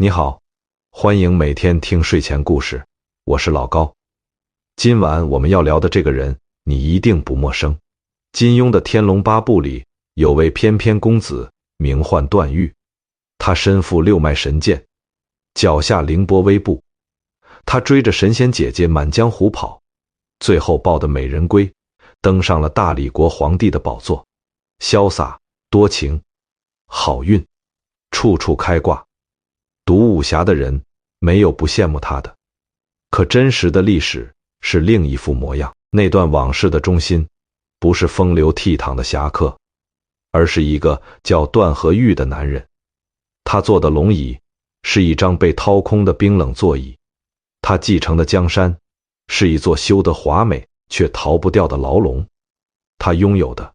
你好，欢迎每天听睡前故事，我是老高。今晚我们要聊的这个人，你一定不陌生。金庸的《天龙八部》里有位翩翩公子，名唤段誉。他身负六脉神剑，脚下凌波微步。他追着神仙姐姐满江湖跑，最后抱得美人归，登上了大理国皇帝的宝座。潇洒多情，好运处处开挂。读武侠的人没有不羡慕他的，可真实的历史是另一副模样。那段往事的中心不是风流倜傥的侠客，而是一个叫段和玉的男人。他坐的龙椅是一张被掏空的冰冷座椅，他继承的江山是一座修得华美却逃不掉的牢笼。他拥有的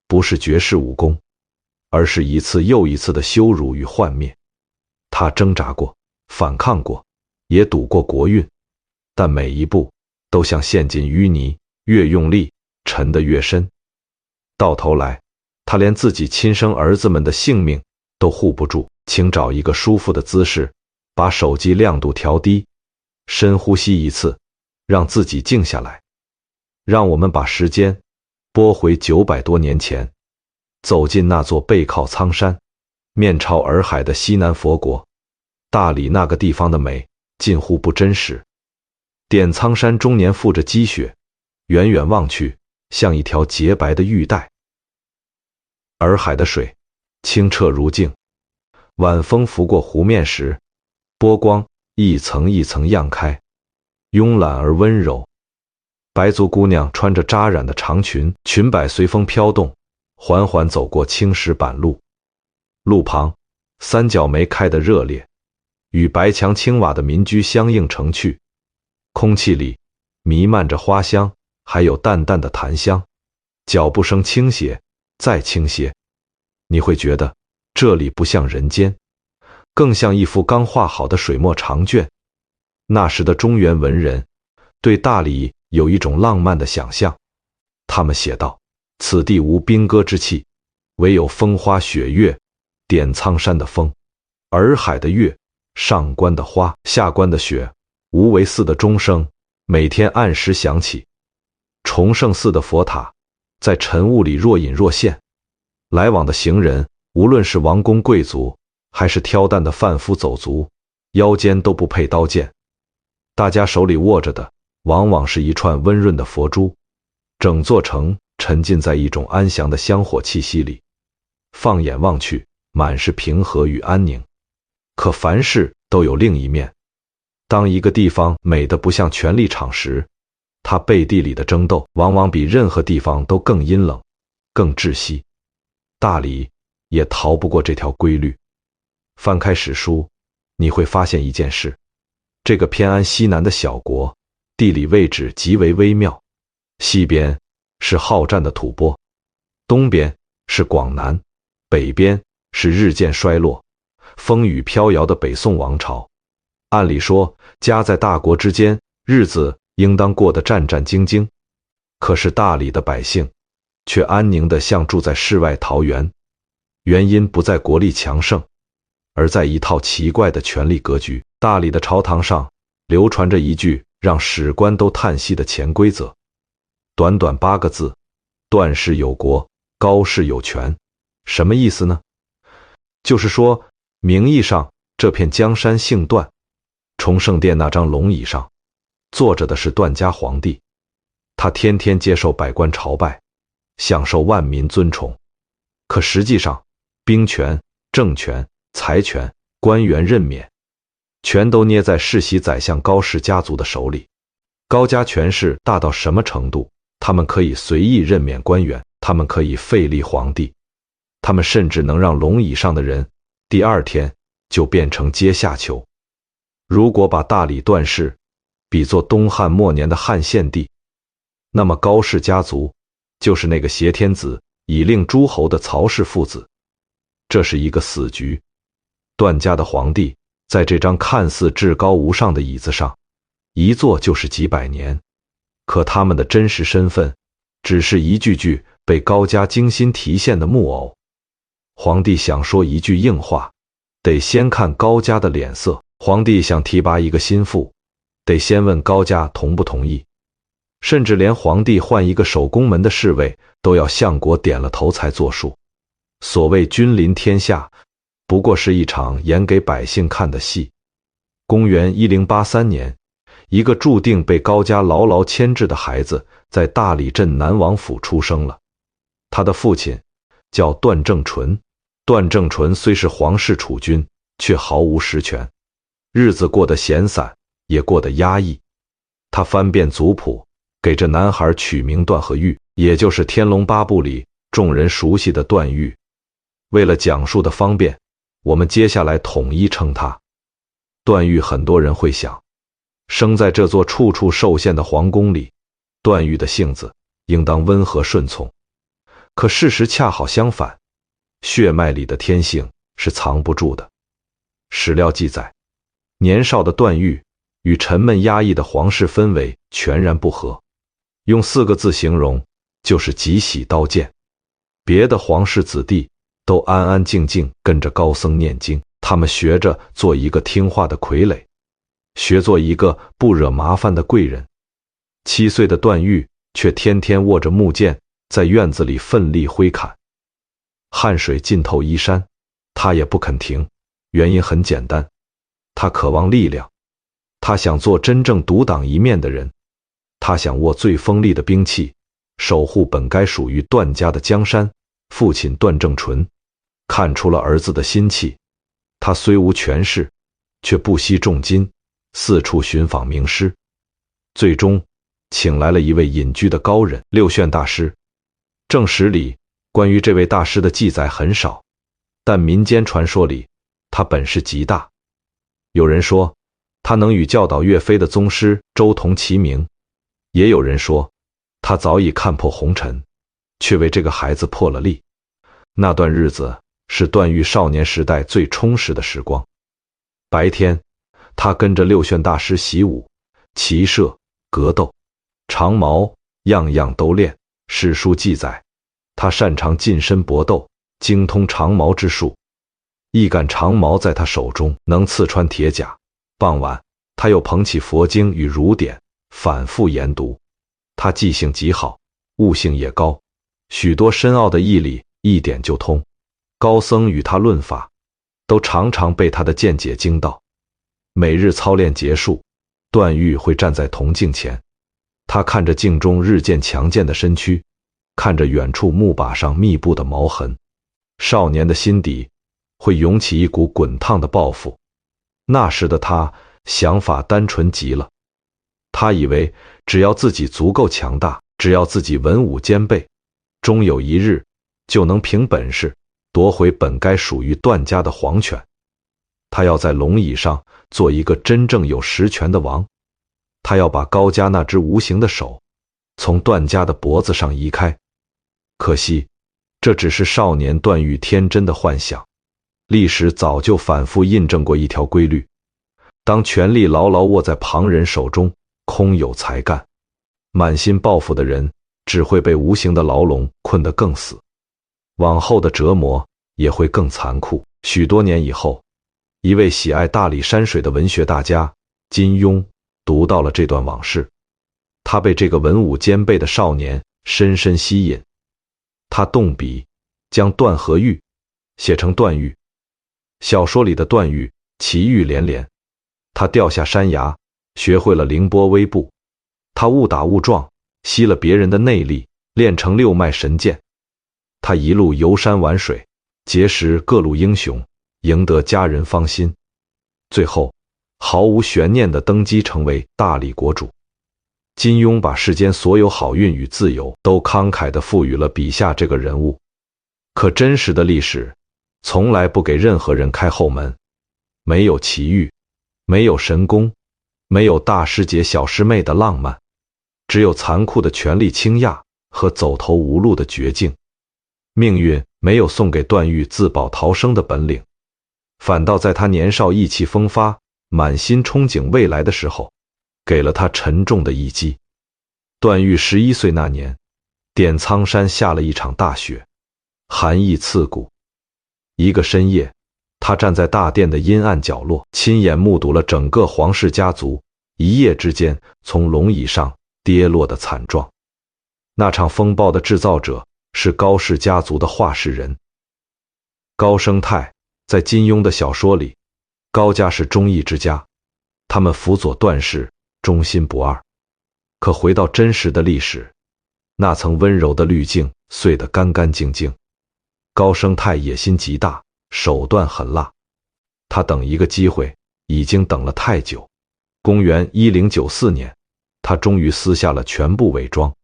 不是绝世武功，而是一次又一次的羞辱与幻灭。他挣扎过，反抗过，也赌过国运，但每一步都像陷进淤泥，越用力沉得越深。到头来，他连自己亲生儿子们的性命都护不住。请找一个舒服的姿势，把手机亮度调低，深呼吸一次，让自己静下来。让我们把时间拨回900多年前，走进那座背靠苍山，面朝洱海的西南佛国。大理那个地方的美近乎不真实。点苍山终年覆着积雪，远远望去像一条洁白的玉带。洱海的水清澈如镜，晚风拂过湖面时，波光一层一层漾开，慵懒而温柔。白族姑娘穿着扎染的长裙，裙摆随风飘动，缓缓走过青石板路。路旁三角梅开得热烈，与白墙青瓦的民居相映成趣。空气里弥漫着花香，还有淡淡的檀香。脚步声倾斜，再倾斜，你会觉得这里不像人间，更像一幅刚画好的水墨长卷。那时的中原文人对大理有一种浪漫的想象，他们写道：此地无兵戈之气，唯有风花雪月。点苍山的风，洱海的月，上关的花，下关的雪，无为寺的钟声每天按时响起。崇圣寺的佛塔在晨雾里若隐若现，来往的行人无论是王公贵族还是挑担的贩夫走卒，腰间都不配刀剑，大家手里握着的往往是一串温润的佛珠。整座城沉浸在一种安详的香火气息里，放眼望去满是平和与安宁。可凡事都有另一面，当一个地方美得不像权力场时，它背地里的争斗往往比任何地方都更阴冷，更窒息。大理也逃不过这条规律。翻开史书，你会发现一件事，这个偏安西南的小国，地理位置极为微妙。西边是好战的吐蕃，东边是广南，北边是日渐衰落、风雨飘摇的北宋王朝。按理说，夹在大国之间，日子应当过得战战兢兢。可是大理的百姓却安宁得像住在世外桃源。原因不在国力强盛，而在一套奇怪的权力格局。大理的朝堂上流传着一句让史官都叹息的潜规则，短短8个字：段氏有国，高氏有权。什么意思呢？就是说，名义上这片江山姓段，崇圣殿那张龙椅上坐着的是段家皇帝，他天天接受百官朝拜，享受万民尊崇。可实际上，兵权、政权、财权、官员任免，全都捏在世袭宰相高氏家族的手里。高家权势大到什么程度？他们可以随意任免官员，他们可以废立皇帝，他们甚至能让龙椅上的人第2天就变成阶下囚。如果把大理段氏比作东汉末年的汉献帝，那么高氏家族就是那个挟天子以令诸侯的曹氏父子。这是一个死局。段家的皇帝在这张看似至高无上的椅子上一坐就是几百年，可他们的真实身份只是一具具被高家精心提现的木偶。皇帝想说一句硬话，得先看高家的脸色。皇帝想提拔一个心腹，得先问高家同不同意，甚至连皇帝换一个守宫门的侍卫，都要相国点了头才作数。所谓君临天下，不过是一场演给百姓看的戏。公元1083年，一个注定被高家牢牢牵制的孩子，在大理镇南王府出生了。他的父亲叫段正淳。段正淳虽是皇室储君，却毫无实权，日子过得闲散，也过得压抑。他翻遍族谱，给这男孩取名段和玉，也就是《天龙八部》里众人熟悉的段誉。为了讲述的方便，我们接下来统一称他段誉。很多人会想，生在这座处处受限的皇宫里，段誉的性子应当温和顺从。可事实恰好相反，血脉里的天性是藏不住的。史料记载，年少的段誉与沉闷压抑的皇室氛围全然不合，用4个字形容，就是极喜刀剑。别的皇室子弟都安安静静跟着高僧念经，他们学着做一个听话的傀儡，学做一个不惹麻烦的贵人。7岁的段誉却天天握着木剑，在院子里奋力挥砍，汗水浸透衣衫，他也不肯停。原因很简单，他渴望力量，他想做真正独当一面的人，他想握最锋利的兵器，守护本该属于段家的江山。父亲段正淳看出了儿子的心气，他虽无权势，却不惜重金，四处寻访名师，最终请来了一位隐居的高人六炫大师。正史里关于这位大师的记载很少，但民间传说里他本事极大。有人说他能与教导岳飞的宗师周同齐名，也有人说他早已看破红尘，却为这个孩子破了例。那段日子是段誉少年时代最充实的时光。白天，他跟着六炫大师习武、骑射、格斗、长矛，样样都练。史书记载，他擅长近身搏斗，精通长矛之术。一杆长矛在他手中能刺穿铁甲。傍晚，他又捧起佛经与儒典，反复研读。他记性极好，悟性也高，许多深奥的义理一点就通。高僧与他论法，都常常被他的见解惊到。每日操练结束，段誉会站在铜镜前，他看着镜中日渐强健的身躯，看着远处木把上密布的毛痕，少年的心底会涌起一股滚烫的抱负。那时的他想法单纯极了，他以为只要自己足够强大，只要自己文武兼备，终有一日就能凭本事夺回本该属于段家的皇权。他要在龙椅上做一个真正有实权的王，他要把高家那只无形的手从段家的脖子上移开。可惜，这只是少年段誉天真的幻想。历史早就反复印证过一条规律：当权力牢牢握在旁人手中，空有才干，满心抱负的人只会被无形的牢笼困得更死，往后的折磨也会更残酷。许多年以后，一位喜爱大理山水的文学大家金庸读到了这段往事，他被这个文武兼备的少年深深吸引，他动笔将段和誉写成段誉。小说里的段誉奇遇连连，他掉下山崖，学会了凌波微步，他误打误撞吸了别人的内力，练成六脉神剑。他一路游山玩水，结识各路英雄，赢得家人芳心，最后毫无悬念地登基成为大理国主。金庸把世间所有好运与自由都慷慨地赋予了笔下这个人物，可真实的历史从来不给任何人开后门，没有奇遇，没有神功，没有大师姐小师妹的浪漫，只有残酷的权力倾轧和走投无路的绝境。命运没有送给段誉自保逃生的本领，反倒在他年少意气风发，满心憧憬未来的时候，给了他沉重的一击。段誉11岁那年，点苍山下了一场大雪，寒意刺骨。一个深夜，他站在大殿的阴暗角落，亲眼目睹了整个皇室家族一夜之间从龙椅上跌落的惨状。那场风暴的制造者是高氏家族的话事人高生泰。在金庸的小说里，高家是忠义之家，他们辅佐段氏，忠心不二。可回到真实的历史，那层温柔的滤镜碎得干干净净。高生泰野心极大，手段狠辣，他等一个机会已经等了太久。公元1094年，他终于撕下了全部伪装。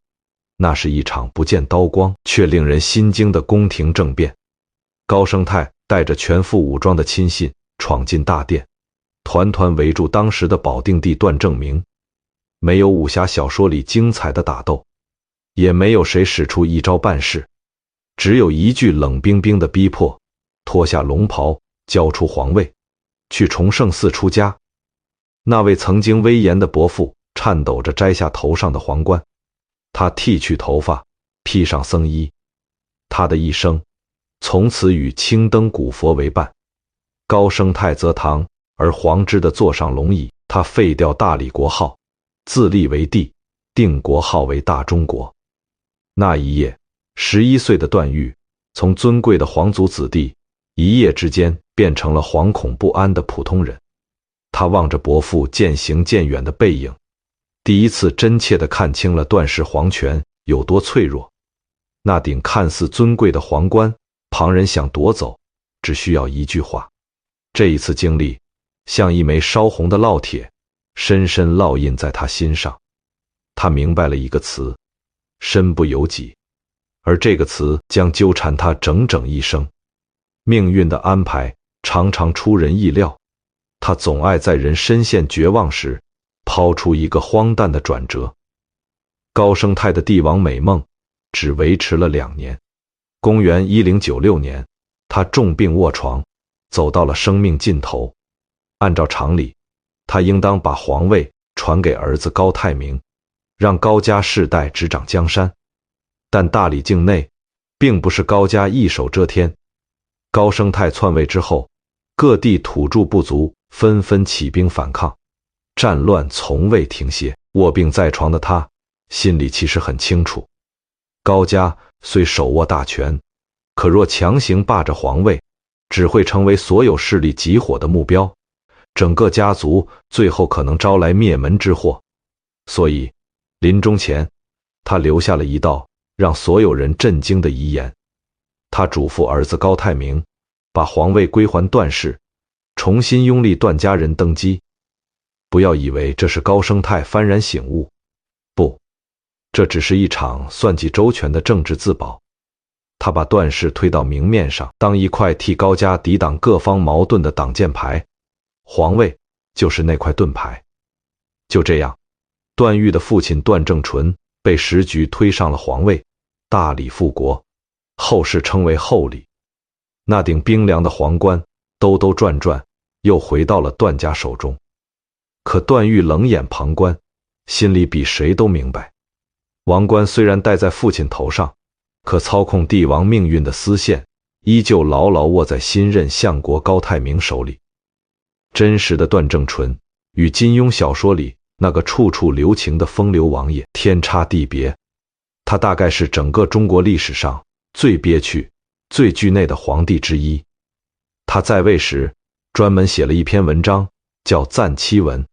那是一场不见刀光却令人心惊的宫廷政变。高生泰带着全副武装的亲信闯进大殿，团团围住当时的保定帝段正明。没有武侠小说里精彩的打斗，也没有谁使出一招半式，只有一句冷冰冰的逼迫：脱下龙袍，交出皇位，去崇圣寺出家。那位曾经威严的伯父颤抖着摘下头上的皇冠，他剃去头发，披上僧衣，他的一生从此与青灯古佛为伴。高生泰则堂而皇之的坐上龙椅，他废掉大理国号，自立为帝，定国号为大中国。那一夜，11岁的段誉从尊贵的皇族子弟一夜之间变成了惶恐不安的普通人。他望着伯父渐行渐远的背影，第一次真切地看清了段氏皇权有多脆弱。那顶看似尊贵的皇冠，旁人想夺走，只需要一句话。这一次经历像一枚烧红的烙铁，深深烙印在他心上。他明白了一个词：身不由己，而这个词将纠缠他整整一生。命运的安排常常出人意料，他总爱在人深陷绝望时抛出一个荒诞的转折。高生泰的帝王美梦只维持了2年。公元1096年，他重病卧床，走到了生命尽头。按照常理，他应当把皇位传给儿子高泰明，让高家世代执掌江山。但大理境内并不是高家一手遮天。高生泰篡位之后，各地土著部族纷纷起兵反抗，战乱从未停歇。卧病在床的他心里其实很清楚，高家虽手握大权，可若强行霸着皇位，只会成为所有势力集火的目标，整个家族最后可能招来灭门之祸。所以临终前，他留下了一道让所有人震惊的遗言。他嘱咐儿子高泰明把皇位归还段氏，重新拥立段家人登基。不要以为这是高生泰幡然醒悟，不，这只是一场算计周全的政治自保。他把段氏推到明面上，当一块替高家抵挡各方矛盾的挡箭牌，皇位就是那块盾牌。就这样，段誉的父亲段正淳被时局推上了皇位，大理复国，后世称为后理。那顶冰凉的皇冠兜兜转转又回到了段家手中。可段誉冷眼旁观，心里比谁都明白，王冠虽然戴在父亲头上，可操控帝王命运的丝线依旧牢牢握在新任相国高泰明手里。真实的段正淳与金庸小说里那个处处留情的风流王爷天差地别。他大概是整个中国历史上最憋屈、最惧内的皇帝之一。他在位时专门写了一篇文章，叫赞妻文。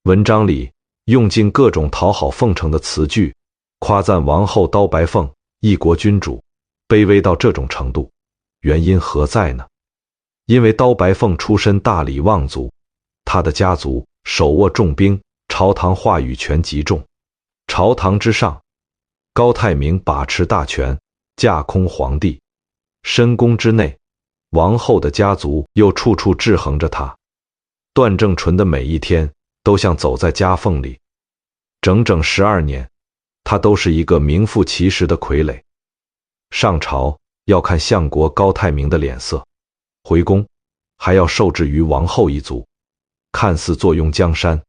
文章里用尽各种讨好奉承的词句，夸赞王后刀白凤一国君主，卑微到这种程度，原因何在呢？因为刀白凤出身大理望族，他的家族手握重兵，朝堂话语权极重。朝堂之上，高泰明把持大权，架空皇帝；深宫之内，王后的家族又处处制衡着他。段正淳的每一天都像走在夹缝里，整整12年，他都是一个名副其实的傀儡。上朝要看相国高泰明的脸色，回宫还要受制于王后一族，看似坐拥江山，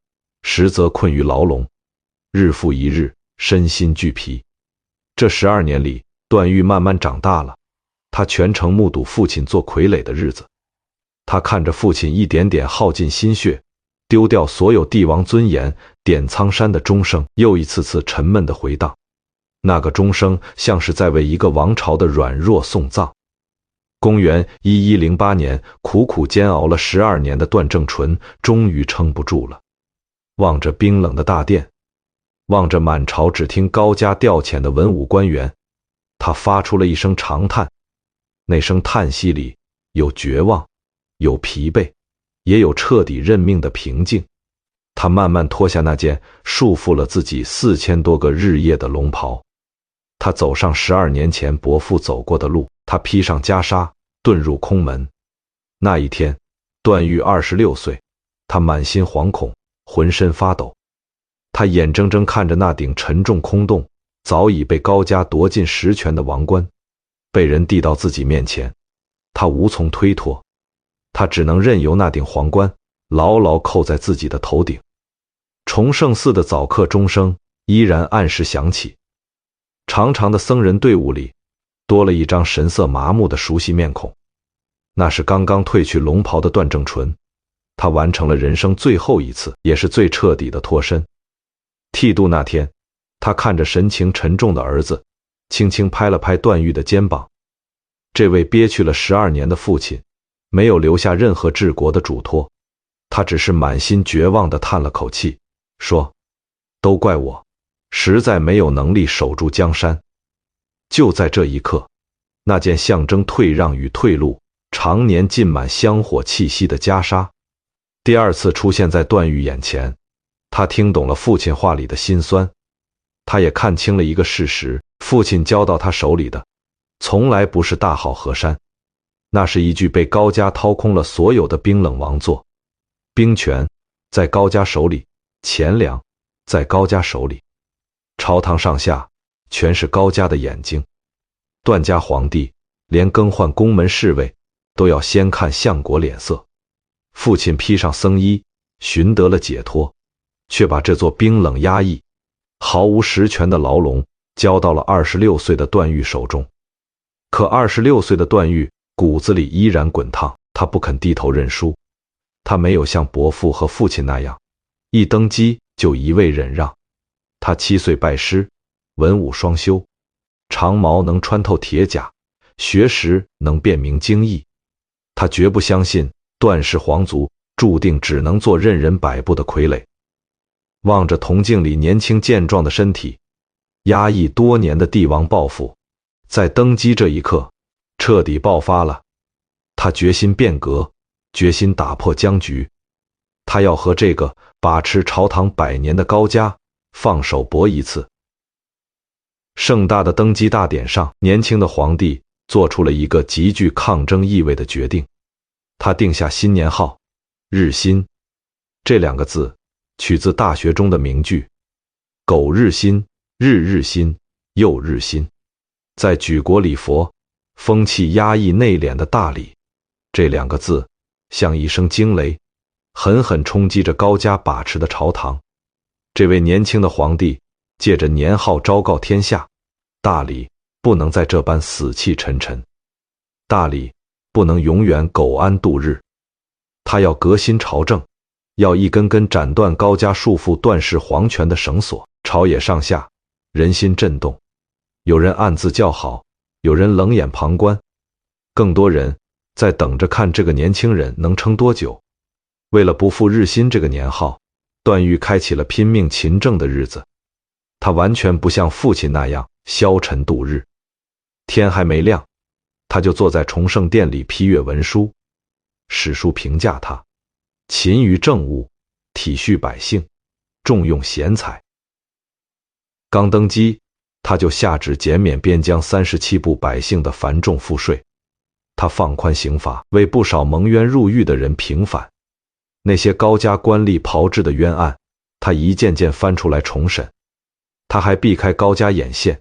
实则困于牢笼，日复一日，身心俱疲。这12年里，段誉慢慢长大了，他全程目睹父亲做傀儡的日子。他看着父亲一点点耗尽心血，丢掉所有帝王尊严，点苍山的钟声又一次次沉闷地回荡。那个钟声像是在为一个王朝的软弱送葬。公元1108年，苦苦煎熬了12年的段正淳终于撑不住了。望着冰冷的大殿，望着满朝只听高家调遣的文武官员，他发出了一声长叹。那声叹息里有绝望，有疲惫，也有彻底认命的平静。他慢慢脱下那件束缚了自己4000多个日夜的龙袍，他走上12年前伯父走过的路，他披上袈裟，遁入空门。那一天，段誉26岁，他满心惶恐，浑身发抖。他眼睁睁看着那顶沉重空洞、早已被高家夺尽实权的王冠，被人递到自己面前，他无从推脱，他只能任由那顶皇冠牢牢扣在自己的头顶。崇圣寺的早课钟声依然按时响起，长长的僧人队伍里多了一张神色麻木的熟悉面孔，那是刚刚褪去龙袍的段正淳。他完成了人生最后一次，也是最彻底的脱身。剃度那天，他看着神情沉重的儿子，轻轻拍了拍段誉的肩膀。这位憋屈了12年的父亲，没有留下任何治国的嘱托，他只是满心绝望地叹了口气，说：“都怪我，实在没有能力守住江山。”就在这一刻，那件象征退让与退路、常年浸满香火气息的袈裟，第二次出现在段誉眼前。他听懂了父亲话里的辛酸，他也看清了一个事实：父亲交到他手里的，从来不是大好河山，那是一具被高家掏空了所有的冰冷王座。兵权在高家手里，钱粮在高家手里，朝堂上下全是高家的眼睛。段家皇帝连更换宫门侍卫都要先看相国脸色。父亲披上僧衣，寻得了解脱，却把这座冰冷压抑、毫无实权的牢笼交到了26岁的段誉手中。可26岁的段誉骨子里依然滚烫，他不肯低头认输。他没有像伯父和父亲那样，一登基就一味忍让。他7岁拜师，文武双修，长矛能穿透铁甲，学识能辨明经义。他绝不相信段氏皇族注定只能做任人摆布的傀儡。望着铜镜里年轻健壮的身体，压抑多年的帝王抱负，在登基这一刻彻底爆发了。他决心变革，决心打破僵局。他要和这个把持朝堂100年的高家放手搏一次。盛大的登基大典上，年轻的皇帝做出了一个极具抗争意味的决定。他定下新年号日新，这2个字取自大学中的名句：苟日新，日日新，又日新。在举国礼佛、风气压抑内敛的大理，这2个字像一声惊雷，狠狠冲击着高家把持的朝堂。这位年轻的皇帝借着年号昭告天下，大理不能再这般死气沉沉，大理不能永远苟安度日。他要革新朝政，要一根根斩断高家束缚段氏皇权的绳索。朝野上下人心震动，有人暗自叫好，有人冷眼旁观，更多人在等着看这个年轻人能撑多久。为了不负日新这个年号，段誉开启了拼命勤政的日子。他完全不像父亲那样消沉度日，天还没亮，他就坐在崇圣殿里批阅文书。史书评价他勤于政务，体恤百姓，重用贤才。刚登基，他就下旨减免边疆37部百姓的繁重赋税。他放宽刑罚，为不少蒙冤入狱的人平反。那些高家官吏炮制的冤案，他一件件翻出来重审。他还避开高家眼线，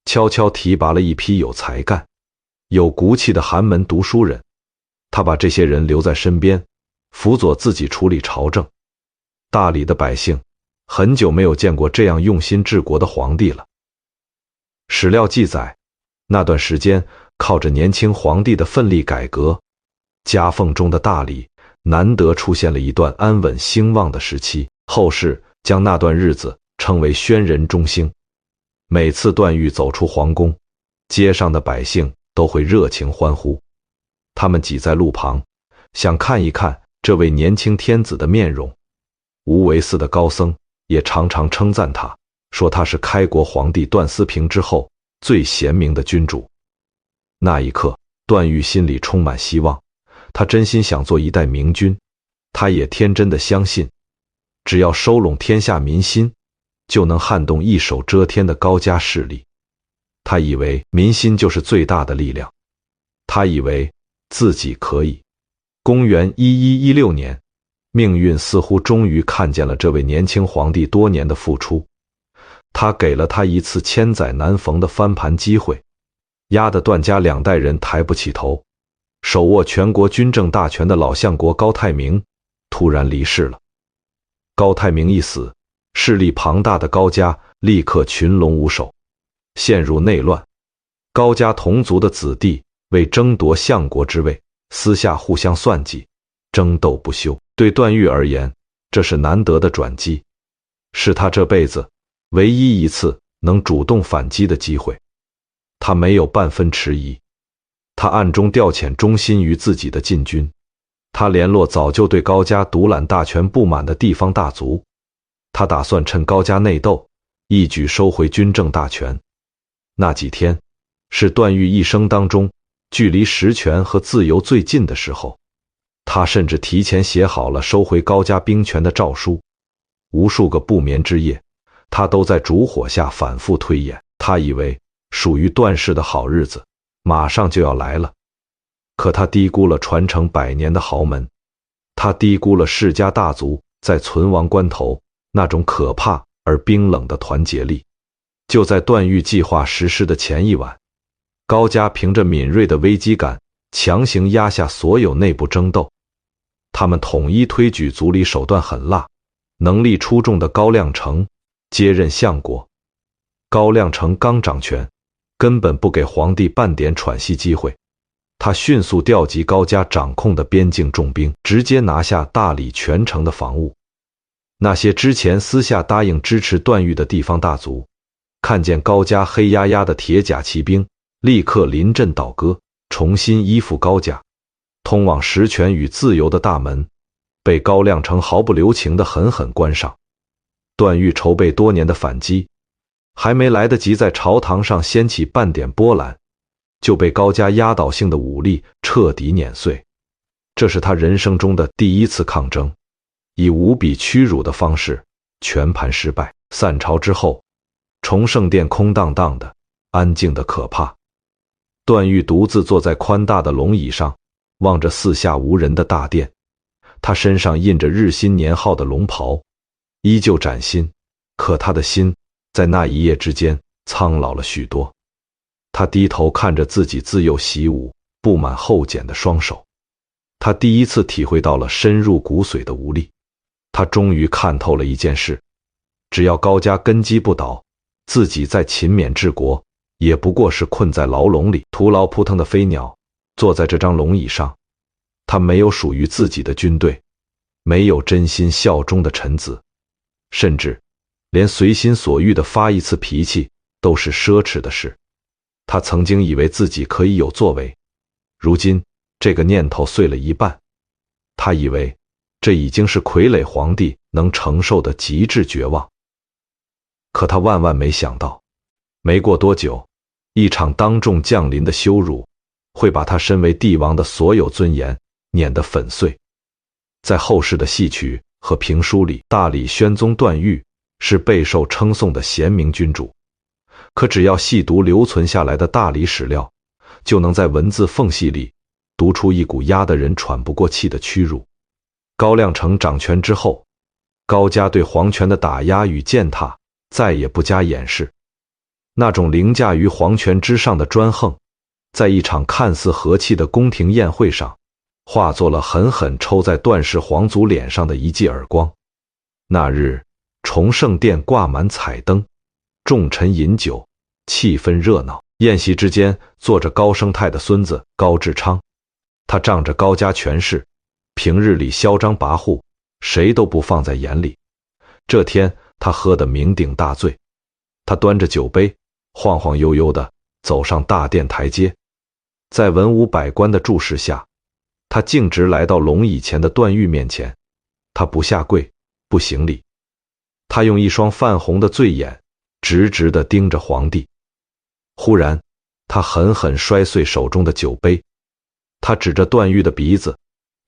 悄悄提拔了一批有才干、有骨气的寒门读书人。他把这些人留在身边，辅佐自己处理朝政。大理的百姓很久没有见过这样用心治国的皇帝了。史料记载，那段时间靠着年轻皇帝的奋力改革，夹缝中的大理难得出现了一段安稳兴旺的时期，后世将那段日子称为轩仁中兴。每次段誉走出皇宫，街上的百姓都会热情欢呼，他们挤在路旁，想看一看这位年轻天子的面容。无为寺的高僧也常常称赞他，说他是开国皇帝段思平之后最贤明的君主。那一刻，段誉心里充满希望，他真心想做一代明君。他也天真的相信，只要收拢天下民心，就能撼动一手遮天的高家势力。他以为民心就是最大的力量，他以为自己可以。公元1116年，命运似乎终于看见了这位年轻皇帝多年的付出，他给了他一次千载难逢的翻盘机会。压得段家2代人抬不起头，手握全国军政大权的老相国高泰明突然离世了。高泰明一死，势力庞大的高家立刻群龙无首，陷入内乱。高家同族的子弟为争夺相国之位，私下互相算计，争斗不休。对段誉而言，这是难得的转机，是他这辈子唯一一次能主动反击的机会。他没有半分迟疑，他暗中调遣忠心于自己的禁军，他联络早就对高家独揽大权不满的地方大族，他打算趁高家内斗，一举收回军政大权。那几天是段誉一生当中距离实权和自由最近的时候，他甚至提前写好了收回高家兵权的诏书。无数个不眠之夜，他都在烛火下反复推演。他以为属于段氏的好日子马上就要来了，可他低估了传承100年的豪门，他低估了世家大族在存亡关头那种可怕而冰冷的团结力。就在段誉计划实施的前一晚，高家凭着敏锐的危机感强行压下所有内部争斗。他们统一推举族里手段狠辣、能力出众的高亮成接任相国。高亮成刚掌权，根本不给皇帝半点喘息机会，他迅速调集高家掌控的边境重兵，直接拿下大理全城的防务。那些之前私下答应支持段誉的地方大族，看见高家黑压压的铁甲骑兵，立刻临阵倒戈，重新依附高家。通往实权与自由的大门被高亮成毫不留情地狠狠关上。段誉筹备多年的反击还没来得及在朝堂上掀起半点波澜，就被高家压倒性的武力彻底碾碎。这是他人生中的第一次抗争，以无比屈辱的方式全盘失败。散朝之后，崇圣殿空荡荡的，安静的可怕。段誉独自坐在宽大的龙椅上，望着四下无人的大殿，他身上印着日新年号的龙袍，依旧崭新，可他的心在那一夜之间苍老了许多。他低头看着自己自幼习武、布满厚茧的双手，他第一次体会到了深入骨髓的无力。他终于看透了一件事，只要高家根基不倒，自己再勤勉治国，也不过是困在牢笼里，徒劳扑腾的飞鸟。坐在这张龙椅上，他没有属于自己的军队，没有真心效忠的臣子，甚至连随心所欲地发一次脾气都是奢侈的事。他曾经以为自己可以有作为，如今这个念头碎了一半。他以为这已经是傀儡皇帝能承受的极致绝望。可他万万没想到，没过多久，一场当众降临的羞辱会把他身为帝王的所有尊严碾得粉碎。在后世的戏曲和评书里，大理宣宗段誉是备受称颂的贤明君主，可只要细读留存下来的大理史料，就能在文字缝隙里读出一股压得人喘不过气的屈辱。高亮成掌权之后，高家对皇权的打压与践踏再也不加掩饰，那种凌驾于皇权之上的专横，在一场看似和气的宫廷宴会上，化作了狠狠抽在段氏皇族脸上的一记耳光。那日，崇圣殿挂满彩灯，众臣饮酒，气氛热闹。宴席之间坐着高生态的孙子高志昌，他仗着高家权势，平日里嚣张跋扈，谁都不放在眼里。这天他喝得酩酊大醉，他端着酒杯，晃晃悠悠地走上大殿台阶，在文武百官的注视下，他径直来到龙椅前的段誉面前。他不下跪，不行礼，他用一双泛红的醉眼直直地盯着皇帝。忽然，他狠狠摔碎手中的酒杯，他指着段誉的鼻子，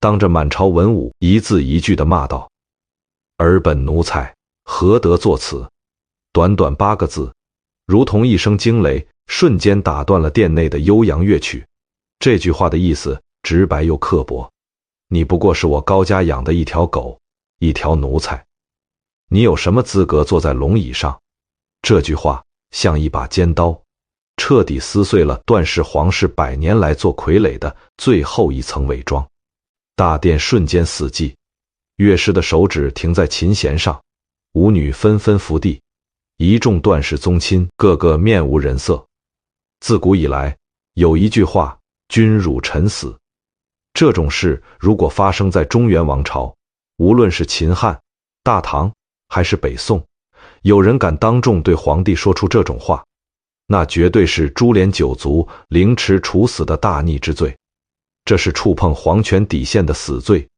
当着满朝文武一字一句地骂道：“尔本奴才，何得作此？”短短8个字，如同一声惊雷，瞬间打断了殿内的悠扬乐曲。这句话的意思直白又刻薄：你不过是我高家养的一条狗，一条奴才，你有什么资格坐在龙椅上？这句话像一把尖刀，彻底撕碎了段氏皇室100年来做傀儡的最后一层伪装。大殿瞬间死寂，乐师的手指停在琴弦上，舞女纷纷伏地，一众段氏宗亲个个面无人色。自古以来，有一句话：君辱臣死。这种事如果发生在中原王朝，无论是秦汉、大唐还是北宋，有人敢当众对皇帝说出这种话，那绝对是株连九族、凌迟处死的大逆之罪，这是触碰皇权底线的死罪。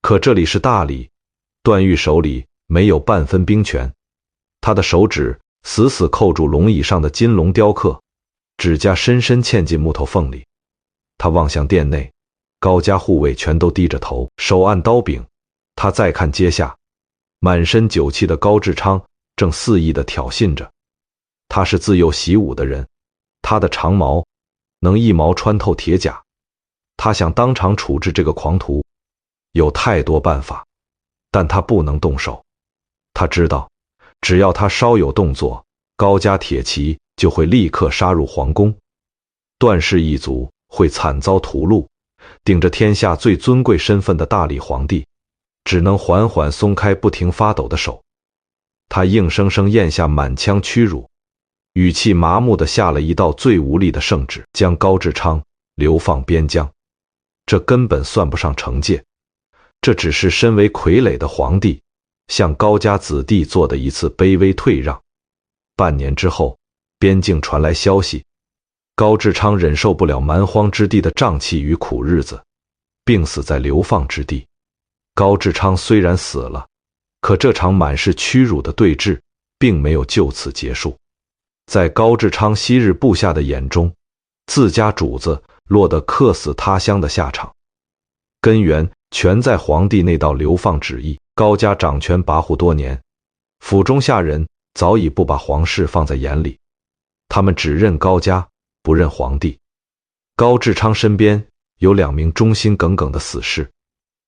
可这里是大理，段誉手里没有半分兵权，他的手指死死扣住龙椅上的金龙雕刻，指甲深深嵌进木头缝里。他望向殿内，高家护卫全都低着头，手按刀柄。他再看阶下，满身酒气的高志昌正肆意地挑衅着。他是自幼习武的人，他的长矛能一矛穿透铁甲。他想当场处置这个狂徒，有太多办法，但他不能动手。他知道，只要他稍有动作，高家铁骑就会立刻杀入皇宫，段氏一族会惨遭屠戮。顶着天下最尊贵身份的大理皇帝，只能缓缓松开不停发抖的手。他硬生生咽下满腔屈辱，语气麻木地下了一道最无力的圣旨，将高志昌流放边疆。这根本算不上惩戒，这只是身为傀儡的皇帝向高家子弟做的一次卑微退让。半年之后，边境传来消息，高志昌忍受不了蛮荒之地的瘴气与苦日子，病死在流放之地。高志昌虽然死了，可这场满是屈辱的对峙并没有就此结束。在高志昌昔日部下的眼中，自家主子落得客死他乡的下场，根源全在皇帝那道流放旨意。高家掌权跋扈多年，府中下人早已不把皇室放在眼里，他们只认高家，不认皇帝。高志昌身边有2名忠心耿耿的死士，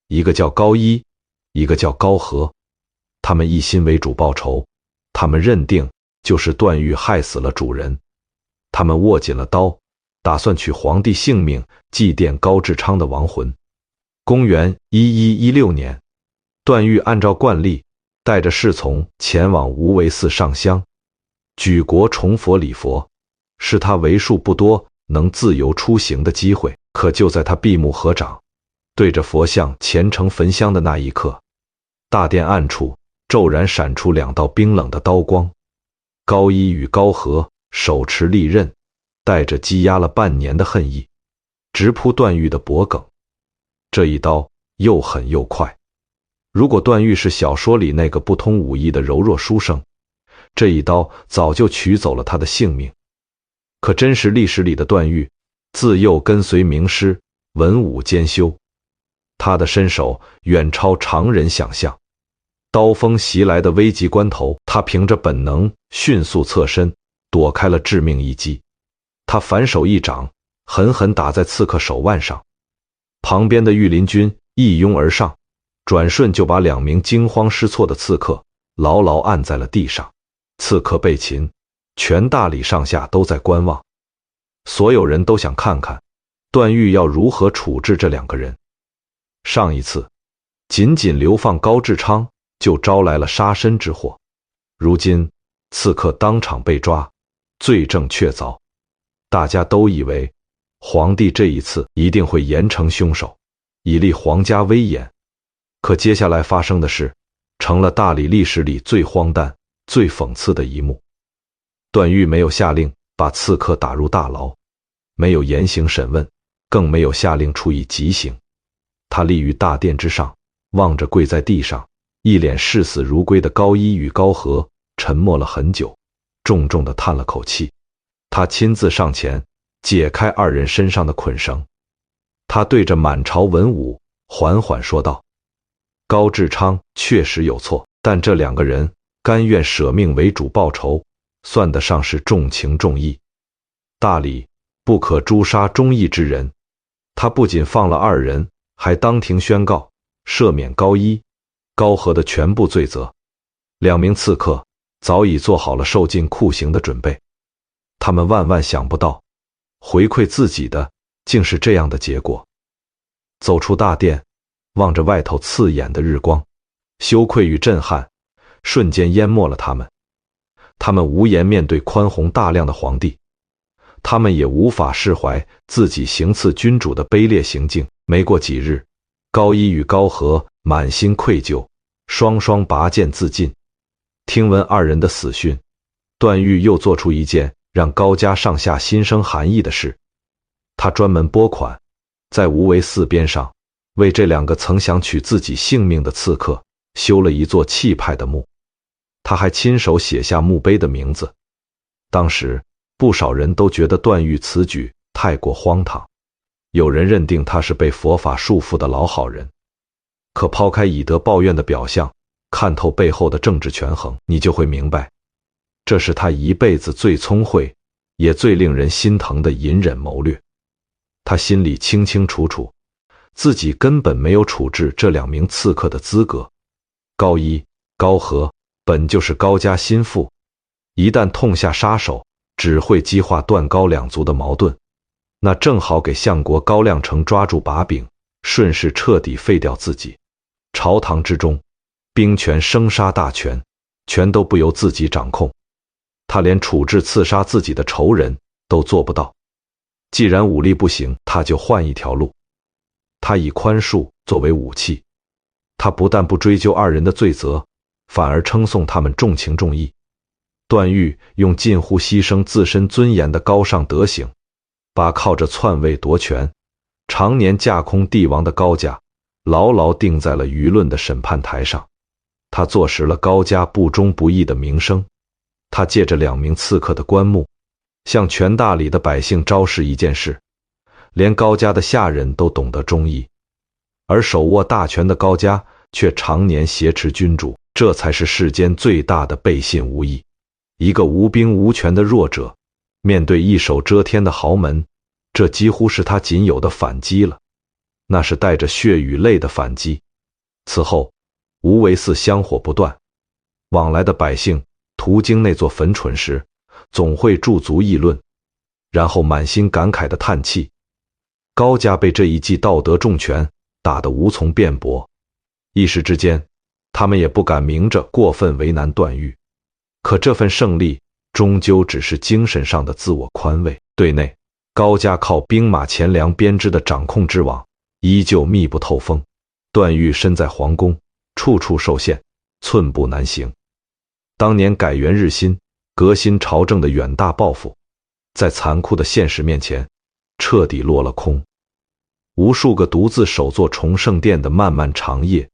一个叫高一，一个叫高和。他们一心为主报仇，他们认定就是段誉害死了主人，他们握紧了刀，打算取皇帝性命，祭奠高志昌的亡魂。公元1116年，段誉按照惯例带着侍从前往无为寺上香，举国崇佛礼佛，是他为数不多能自由出行的机会。可就在他闭目合掌，对着佛像虔诚焚香的那一刻，大殿暗处骤然闪出2道冰冷的刀光。高一与高和手持利刃，带着积压了半年的恨意，直扑段誉的脖颈。这一刀又狠又快，如果段誉是小说里那个不通武艺的柔弱书生，这一刀早就取走了他的性命。可真实历史里的段誉，自幼跟随名师，文武兼修，他的身手远超常人想象。刀锋袭来的危急关头，他凭着本能迅速侧身，躲开了致命一击。他反手一掌，狠狠打在刺客手腕上。旁边的御林军一拥而上，转瞬就把2名惊慌失措的刺客牢牢按在了地上。刺客被擒，全大理上下都在观望，所有人都想看看段誉要如何处置这2个人。上一次仅仅流放高志昌就招来了杀身之祸，如今刺客当场被抓，罪证确凿，大家都以为皇帝这一次一定会严惩凶手，以立皇家威严。可接下来发生的事，成了大理历史里最荒诞、最讽刺的一幕。段誉没有下令把刺客打入大牢，没有严刑审问，更没有下令处以极刑。他立于大殿之上，望着跪在地上，一脸视死如归的高一与高和，沉默了很久，重重地叹了口气。他亲自上前解开二人身上的捆绳，他对着满朝文武缓缓说道：高志昌确实有错，但这两个人甘愿舍命为主报仇，算得上是重情重义。大理不可诛杀忠义之人。他不仅放了二人，还当庭宣告赦免高一、高和的全部罪责。两名刺客早已做好了受尽酷刑的准备，他们万万想不到，回馈自己的竟是这样的结果。走出大殿，望着外头刺眼的日光，羞愧与震撼瞬间淹没了他们。他们无颜面对宽宏大量的皇帝，他们也无法释怀自己行刺君主的卑劣行径。没过几日，高一与高和满心愧疚，双双拔剑自尽。听闻二人的死讯，段誉又做出一件让高家上下心生寒意的事，他专门拨款，在无为寺边上为这两个曾想取自己性命的刺客修了一座气派的墓。他还亲手写下墓碑的名字。当时不少人都觉得段誉此举太过荒唐，有人认定他是被佛法束缚的老好人。可抛开以德报怨的表象，看透背后的政治权衡，你就会明白，这是他一辈子最聪慧也最令人心疼的隐忍谋略。他心里清清楚楚，自己根本没有处置这两名刺客的资格。高一、高和本就是高家心腹，一旦痛下杀手，只会激化段高两族的矛盾，那正好给相国高亮成抓住把柄，顺势彻底废掉自己。朝堂之中，兵权生杀大权全都不由自己掌控，他连处置刺杀自己的仇人都做不到。既然武力不行，他就换一条路。他以宽恕作为武器，他不但不追究二人的罪责，反而称颂他们重情重义。段誉用近乎牺牲自身尊严的高尚德行，把靠着篡位夺权、常年架空帝王的高家牢牢定在了舆论的审判台上。他坐实了高家不忠不义的名声。他借着两名刺客的棺木，向全大理的百姓昭示一件事：连高家的下人都懂得忠义，而手握大权的高家却常年挟持君主，这才是世间最大的背信无义。一个无兵无权的弱者，面对一手遮天的豪门，这几乎是他仅有的反击了，那是带着血与泪的反击。此后，无为寺香火不断，往来的百姓途经那座坟蠢时，总会驻足议论，然后满心感慨地叹气。高家被这一记道德重拳打得无从辩驳，一时之间，他们也不敢明着过分为难段誉。可这份胜利终究只是精神上的自我宽慰。对内，高家靠兵马钱粮编织的掌控之网依旧密不透风，段誉身在皇宫，处处受限，寸步难行。当年改元日新、革新朝政的远大抱负，在残酷的现实面前彻底落了空。无数个独自守座崇圣殿的漫漫长夜，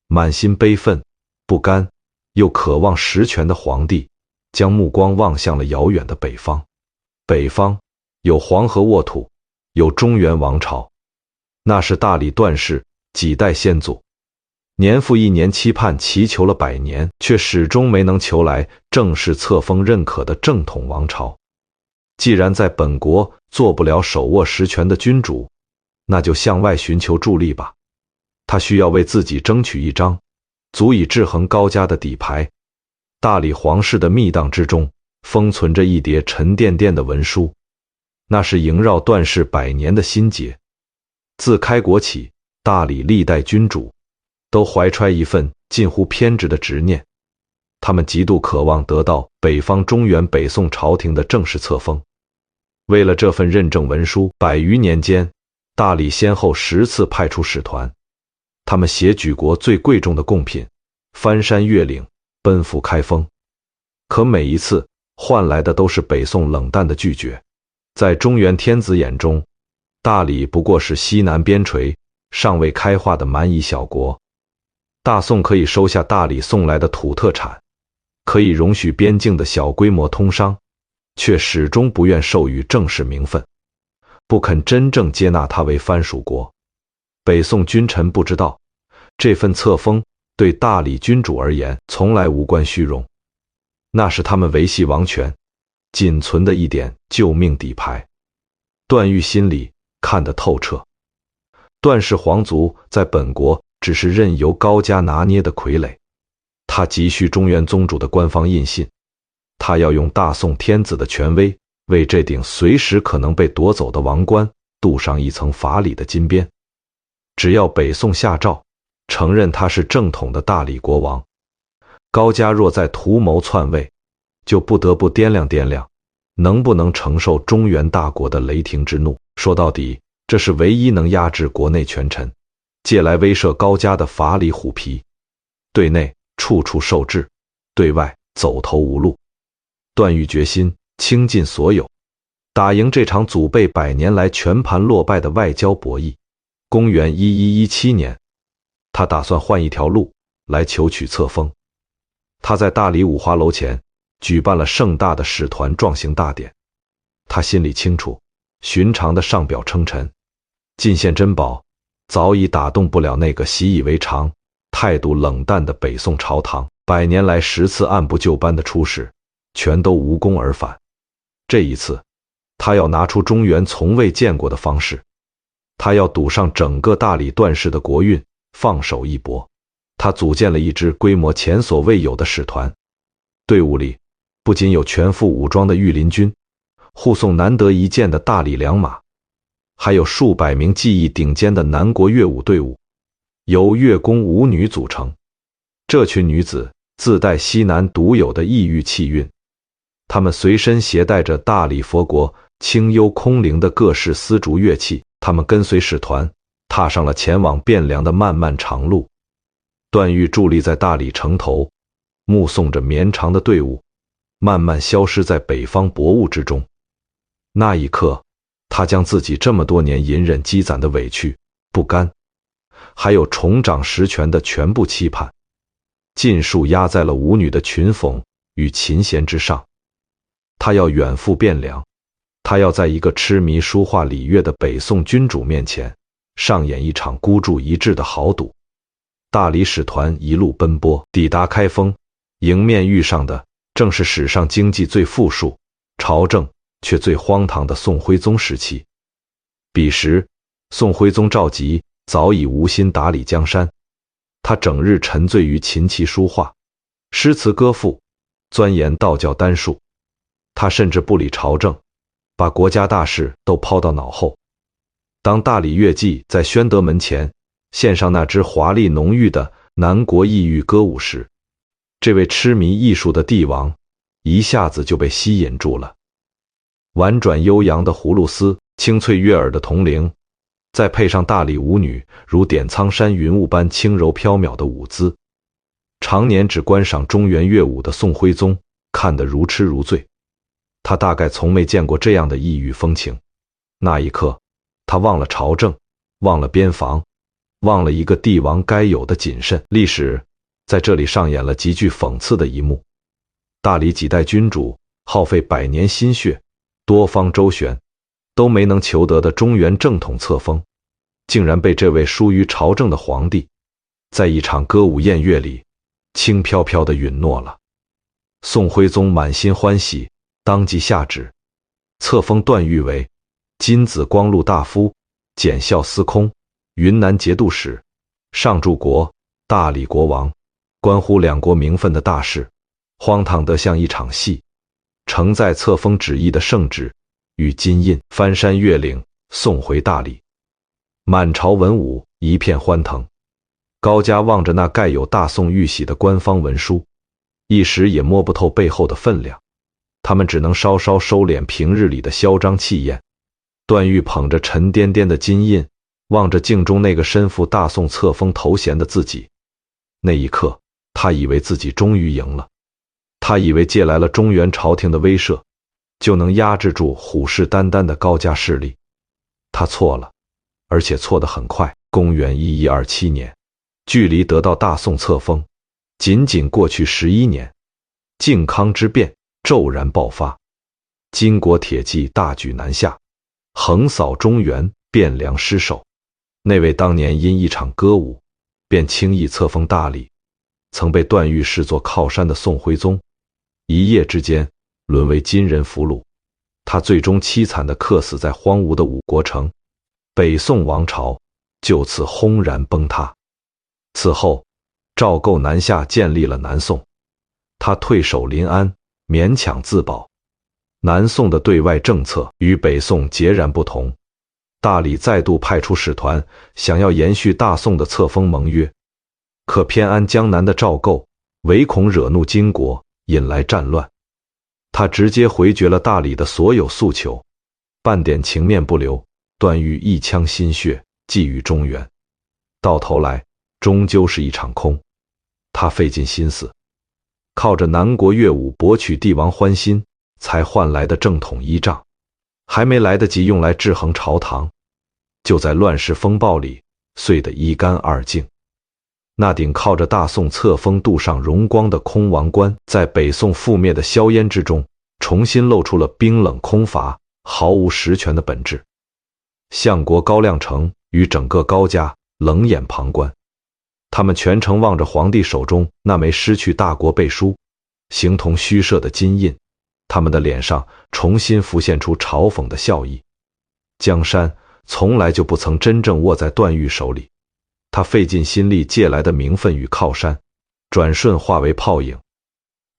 满心悲愤、不甘又渴望实权的皇帝，将目光望向了遥远的北方。北方有黄河沃土，有中原王朝，那是大理段氏几代先祖，年复一年期盼祈求了100年，却始终没能求来正式册封认可的正统王朝。既然在本国做不了手握实权的君主，那就向外寻求助力吧。他需要为自己争取一张足以制衡高家的底牌。大理皇室的密档之中封存着一叠沉甸甸的文书，那是萦绕段氏100年的心结。自开国起，大理历代君主都怀揣一份近乎偏执的执念，他们极度渴望得到北方中原北宋朝廷的正式册封。为了这份认证文书，100余年间，大理先后10次派出使团，他们携举国最贵重的贡品，翻山越岭，奔赴开封。可每一次换来的都是北宋冷淡的拒绝。在中原天子眼中，大理不过是西南边陲尚未开化的蛮夷小国。大宋可以收下大理送来的土特产，可以容许边境的小规模通商，却始终不愿授予正式名分，不肯真正接纳它为藩属国。北宋君臣不知道，这份册封对大理君主而言从来无关虚荣，那是他们维系王权仅存的一点救命底牌。段誉心里看得透彻，段氏皇族在本国只是任由高家拿捏的傀儡，他急需中原宗主的官方印信，他要用大宋天子的权威，为这顶随时可能被夺走的王冠镀上一层法理的金边。只要北宋下诏承认他是正统的大理国王，高家若在图谋篡位，就不得不掂量掂量能不能承受中原大国的雷霆之怒。说到底，这是唯一能压制国内权臣，借来威慑高家的法理虎皮。对内处处受制，对外走投无路。段誉决心倾尽所有，打赢这场祖辈100年来全盘落败的外交博弈。公元1117年，他打算换一条路来求取册封。他在大理五花楼前举办了盛大的使团壮行大典。他心里清楚，寻常的上表称臣、进献珍宝，早已打动不了那个习以为常、态度冷淡的北宋朝堂。100年来10次按部就班的出使，全都无功而返。这一次，他要拿出中原从未见过的方式，他要赌上整个大理段氏的国运，放手一搏。他组建了一支规模前所未有的使团，队伍里不仅有全副武装的御林军，护送难得一见的大理良马，还有数百名技艺顶尖的南国乐舞队伍，由乐工舞女组成。这群女子自带西南独有的异域气韵，她们随身携带着大理佛国清幽空灵的各式丝竹乐器，她们跟随使团踏上了前往汴梁的漫漫长路。段誉伫立在大理城头，目送着绵长的队伍慢慢消失在北方薄雾之中。那一刻，他将自己这么多年隐忍积攒的委屈、不甘，还有重掌实权的全部期盼，尽数压在了舞女的裙讽与琴弦之上。他要远赴汴梁，他要在一个痴迷书画礼乐的北宋君主面前上演一场孤注一掷的豪赌。大理使团一路奔波，抵达开封，迎面遇上的正是史上经济最富庶、朝政却最荒唐的宋徽宗时期。彼时，宋徽宗赵佶早已无心打理江山，他整日沉醉于琴棋书画、诗词歌赋，钻研道教丹术。他甚至不理朝政，把国家大事都抛到脑后。当大理乐伎在宣德门前献上那支华丽浓郁的南国异域歌舞时，这位痴迷艺术的帝王一下子就被吸引住了。婉转悠扬的葫芦丝，清脆悦耳的铜铃，再配上大理舞女如点苍山云雾般轻柔飘渺的舞姿，常年只观赏中原乐舞的宋徽宗看得如痴如醉。他大概从没见过这样的异域风情。那一刻，他忘了朝政，忘了边防，忘了一个帝王该有的谨慎。历史在这里上演了极具讽刺的一幕：大理几代君主耗费100年心血，多方周旋，都没能求得的中原正统册封，竟然被这位疏于朝政的皇帝，在一场歌舞宴乐里轻飘飘地允诺了。宋徽宗满心欢喜，当即下旨，册封段誉为金紫光禄大夫、检校司空、云南节度使、上柱国、大理国王。关乎两国名分的大事，荒唐得像一场戏。承载册封旨意的圣旨与金印翻山越岭送回大理，满朝文武一片欢腾。高家望着那盖有大宋玉玺的官方文书，一时也摸不透背后的分量。他们只能稍稍收敛平日里的嚣张气焰。段誉捧着沉甸甸的金印，望着镜中那个身负大宋册封头衔的自己，那一刻，他以为自己终于赢了。他以为借来了中原朝廷的威慑，就能压制住虎视眈眈的高家势力。他错了，而且错得很快。公元1127年，距离得到大宋册封仅仅过去11年，靖康之变骤然爆发，金国铁骑大举南下，横扫中原，汴梁失守。那位当年因一场歌舞便轻易册封大理，曾被段誉视作靠山的宋徽宗，一夜之间沦为金人俘虏。他最终凄惨地客死在荒芜的五国城，北宋王朝就此轰然崩塌。此后，赵构南下建立了南宋，他退守临安，勉强自保。南宋的对外政策与北宋截然不同，大理再度派出使团，想要延续大宋的册封盟约，可偏安江南的赵构唯恐惹怒金国，引来战乱，他直接回绝了大理的所有诉求，半点情面不留，段誉一腔心血寄予中原，到头来终究是一场空。他费尽心思，靠着南国乐舞博取帝王欢心，才换来的正统依仗，还没来得及用来制衡朝堂，就在乱世风暴里碎得一干二净。那顶靠着大宋册封镀上荣光的空王冠，在北宋覆灭的硝烟之中，重新露出了冰冷空乏、毫无实权的本质。相国高亮成与整个高家冷眼旁观，他们全程望着皇帝手中那枚失去大国背书、形同虚设的金印，他们的脸上重新浮现出嘲讽的笑意。江山从来就不曾真正握在段誉手里，他费尽心力借来的名分与靠山，转瞬化为泡影。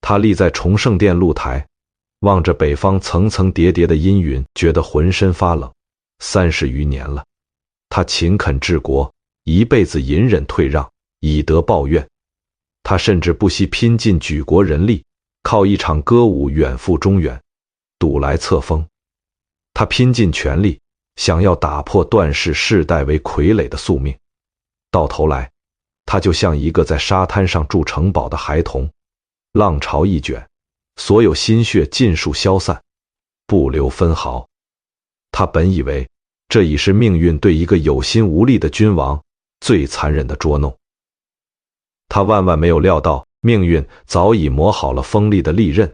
他立在崇圣殿露台，望着北方层层叠叠的阴云，觉得浑身发冷。30余年了，他勤恳治国，一辈子隐忍退让，以德报怨。他甚至不惜拼尽举国人力，靠一场歌舞远赴中原，赌来册封。他拼尽全力，想要打破段氏世代为傀儡的宿命。到头来，他就像一个在沙滩上筑城堡的孩童，浪潮一卷，所有心血尽数消散，不留分毫。他本以为这已是命运对一个有心无力的君王最残忍的捉弄，他万万没有料到，命运早已磨好了锋利的利刃，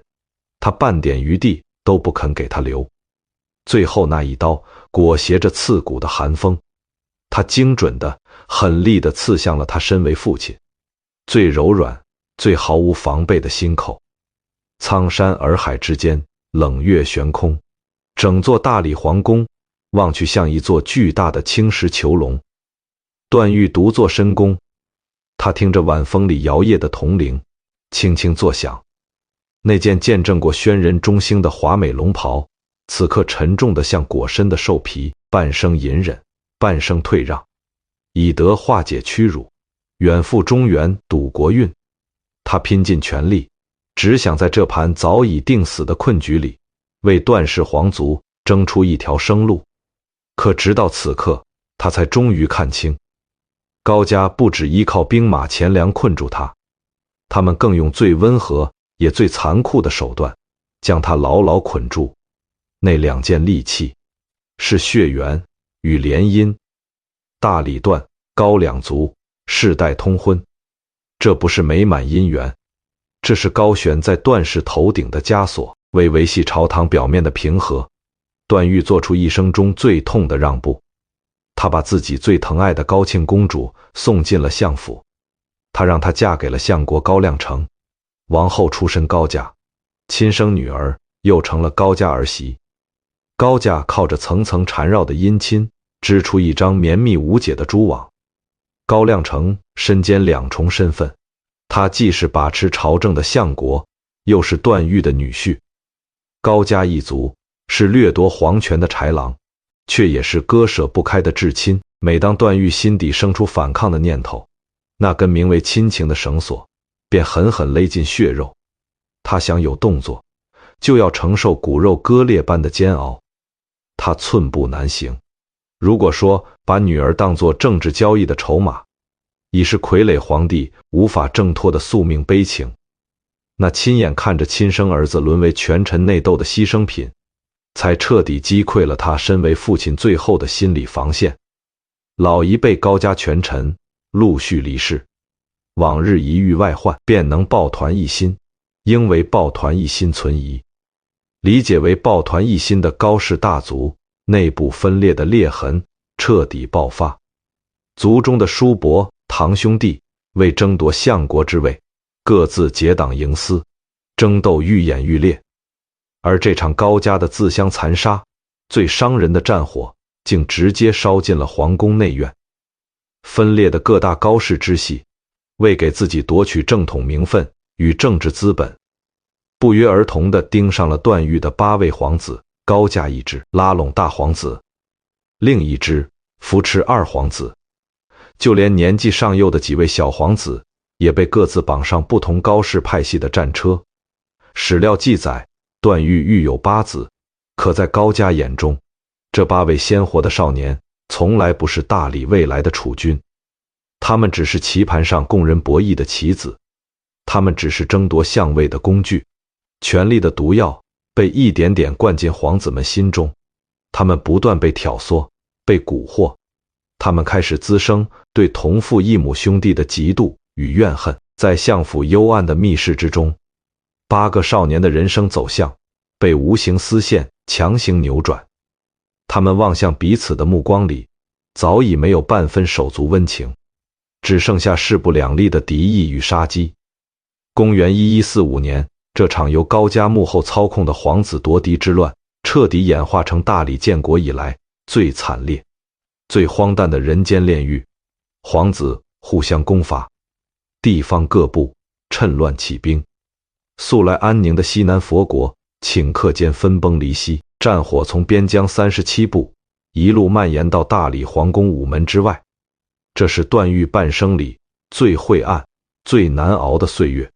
他半点余地都不肯给他留。最后那一刀裹挟着刺骨的寒风，他精准的、狠厉地刺向了他身为父亲最柔软、最毫无防备的心口。苍山洱海之间，冷月悬空，整座大理皇宫望去像一座巨大的青石囚笼。段誉独坐深宫，他听着晚风里摇曳的铜铃轻轻作响，那件见证过轩人中兴的华美龙袍，此刻沉重得像裹身的兽皮，半生隐忍，半生退让，以德化解屈辱，远赴中原赌国运。他拼尽全力，只想在这盘早已定死的困局里，为段氏皇族争出一条生路。可直到此刻，他才终于看清，高家不只依靠兵马钱粮困住他，他们更用最温和也最残酷的手段将他牢牢捆住。那两件利器是血缘与联姻。大理段、高两族世代通婚，这不是美满姻缘，这是高悬在段氏头顶的枷锁。为维系朝堂表面的平和，段誉做出一生中最痛的让步。他把自己最疼爱的高庆公主送进了相府，他让她嫁给了相国高亮成，王后出身高家，亲生女儿又成了高家儿媳。高家靠着层层缠绕的姻亲，织出一张绵密无解的蛛网。高亮成身兼两重身份，他既是把持朝政的相国，又是段誉的女婿。高家一族是掠夺皇权的豺狼，却也是割舍不开的至亲。每当段誉心底生出反抗的念头，那根名为亲情的绳索便狠狠勒进血肉。他想有动作，就要承受骨肉割裂般的煎熬，他寸步难行。如果说把女儿当作政治交易的筹码，已是傀儡皇帝无法挣脱的宿命悲情，那亲眼看着亲生儿子沦为权臣内斗的牺牲品，才彻底击溃了他身为父亲最后的心理防线。老一辈高家权臣陆续离世，往日一遇外患便能抱团一心，应为抱团一心存疑，理解为抱团一心的高氏大族内部分裂的裂痕彻底爆发。族中的叔伯堂兄弟为争夺相国之位，各自结党营私，争斗愈演愈烈。而这场高家的自相残杀，最伤人的战火竟直接烧进了皇宫内院。分裂的各大高氏支系为给自己夺取正统名分与政治资本，不约而同地盯上了段誉的8位皇子，高家一支拉拢大皇子，另一支扶持二皇子，就连年纪尚幼的几位小皇子也被各自绑上不同高氏派系的战车。史料记载，段誉育有8子，可在高家眼中，这8位鲜活的少年从来不是大理未来的储君，他们只是棋盘上供人博弈的棋子，他们只是争夺相位的工具。权力的毒药被一点点灌进皇子们心中，他们不断被挑唆，被蛊惑，他们开始滋生对同父异母兄弟的嫉妒与怨恨。在相府幽暗的密室之中，8个少年的人生走向被无形丝线强行扭转，他们望向彼此的目光里早已没有半分手足温情，只剩下势不两立的敌意与杀机。公元1145年，这场由高家幕后操控的皇子夺嫡之乱，彻底演化成大理建国以来最惨烈、最荒诞的人间炼狱。皇子互相攻伐，地方各部趁乱起兵，素来安宁的西南佛国顷刻间分崩离析，战火从边疆37部一路蔓延到大理皇宫午门之外。这是段誉半生里最晦暗、最难熬的岁月。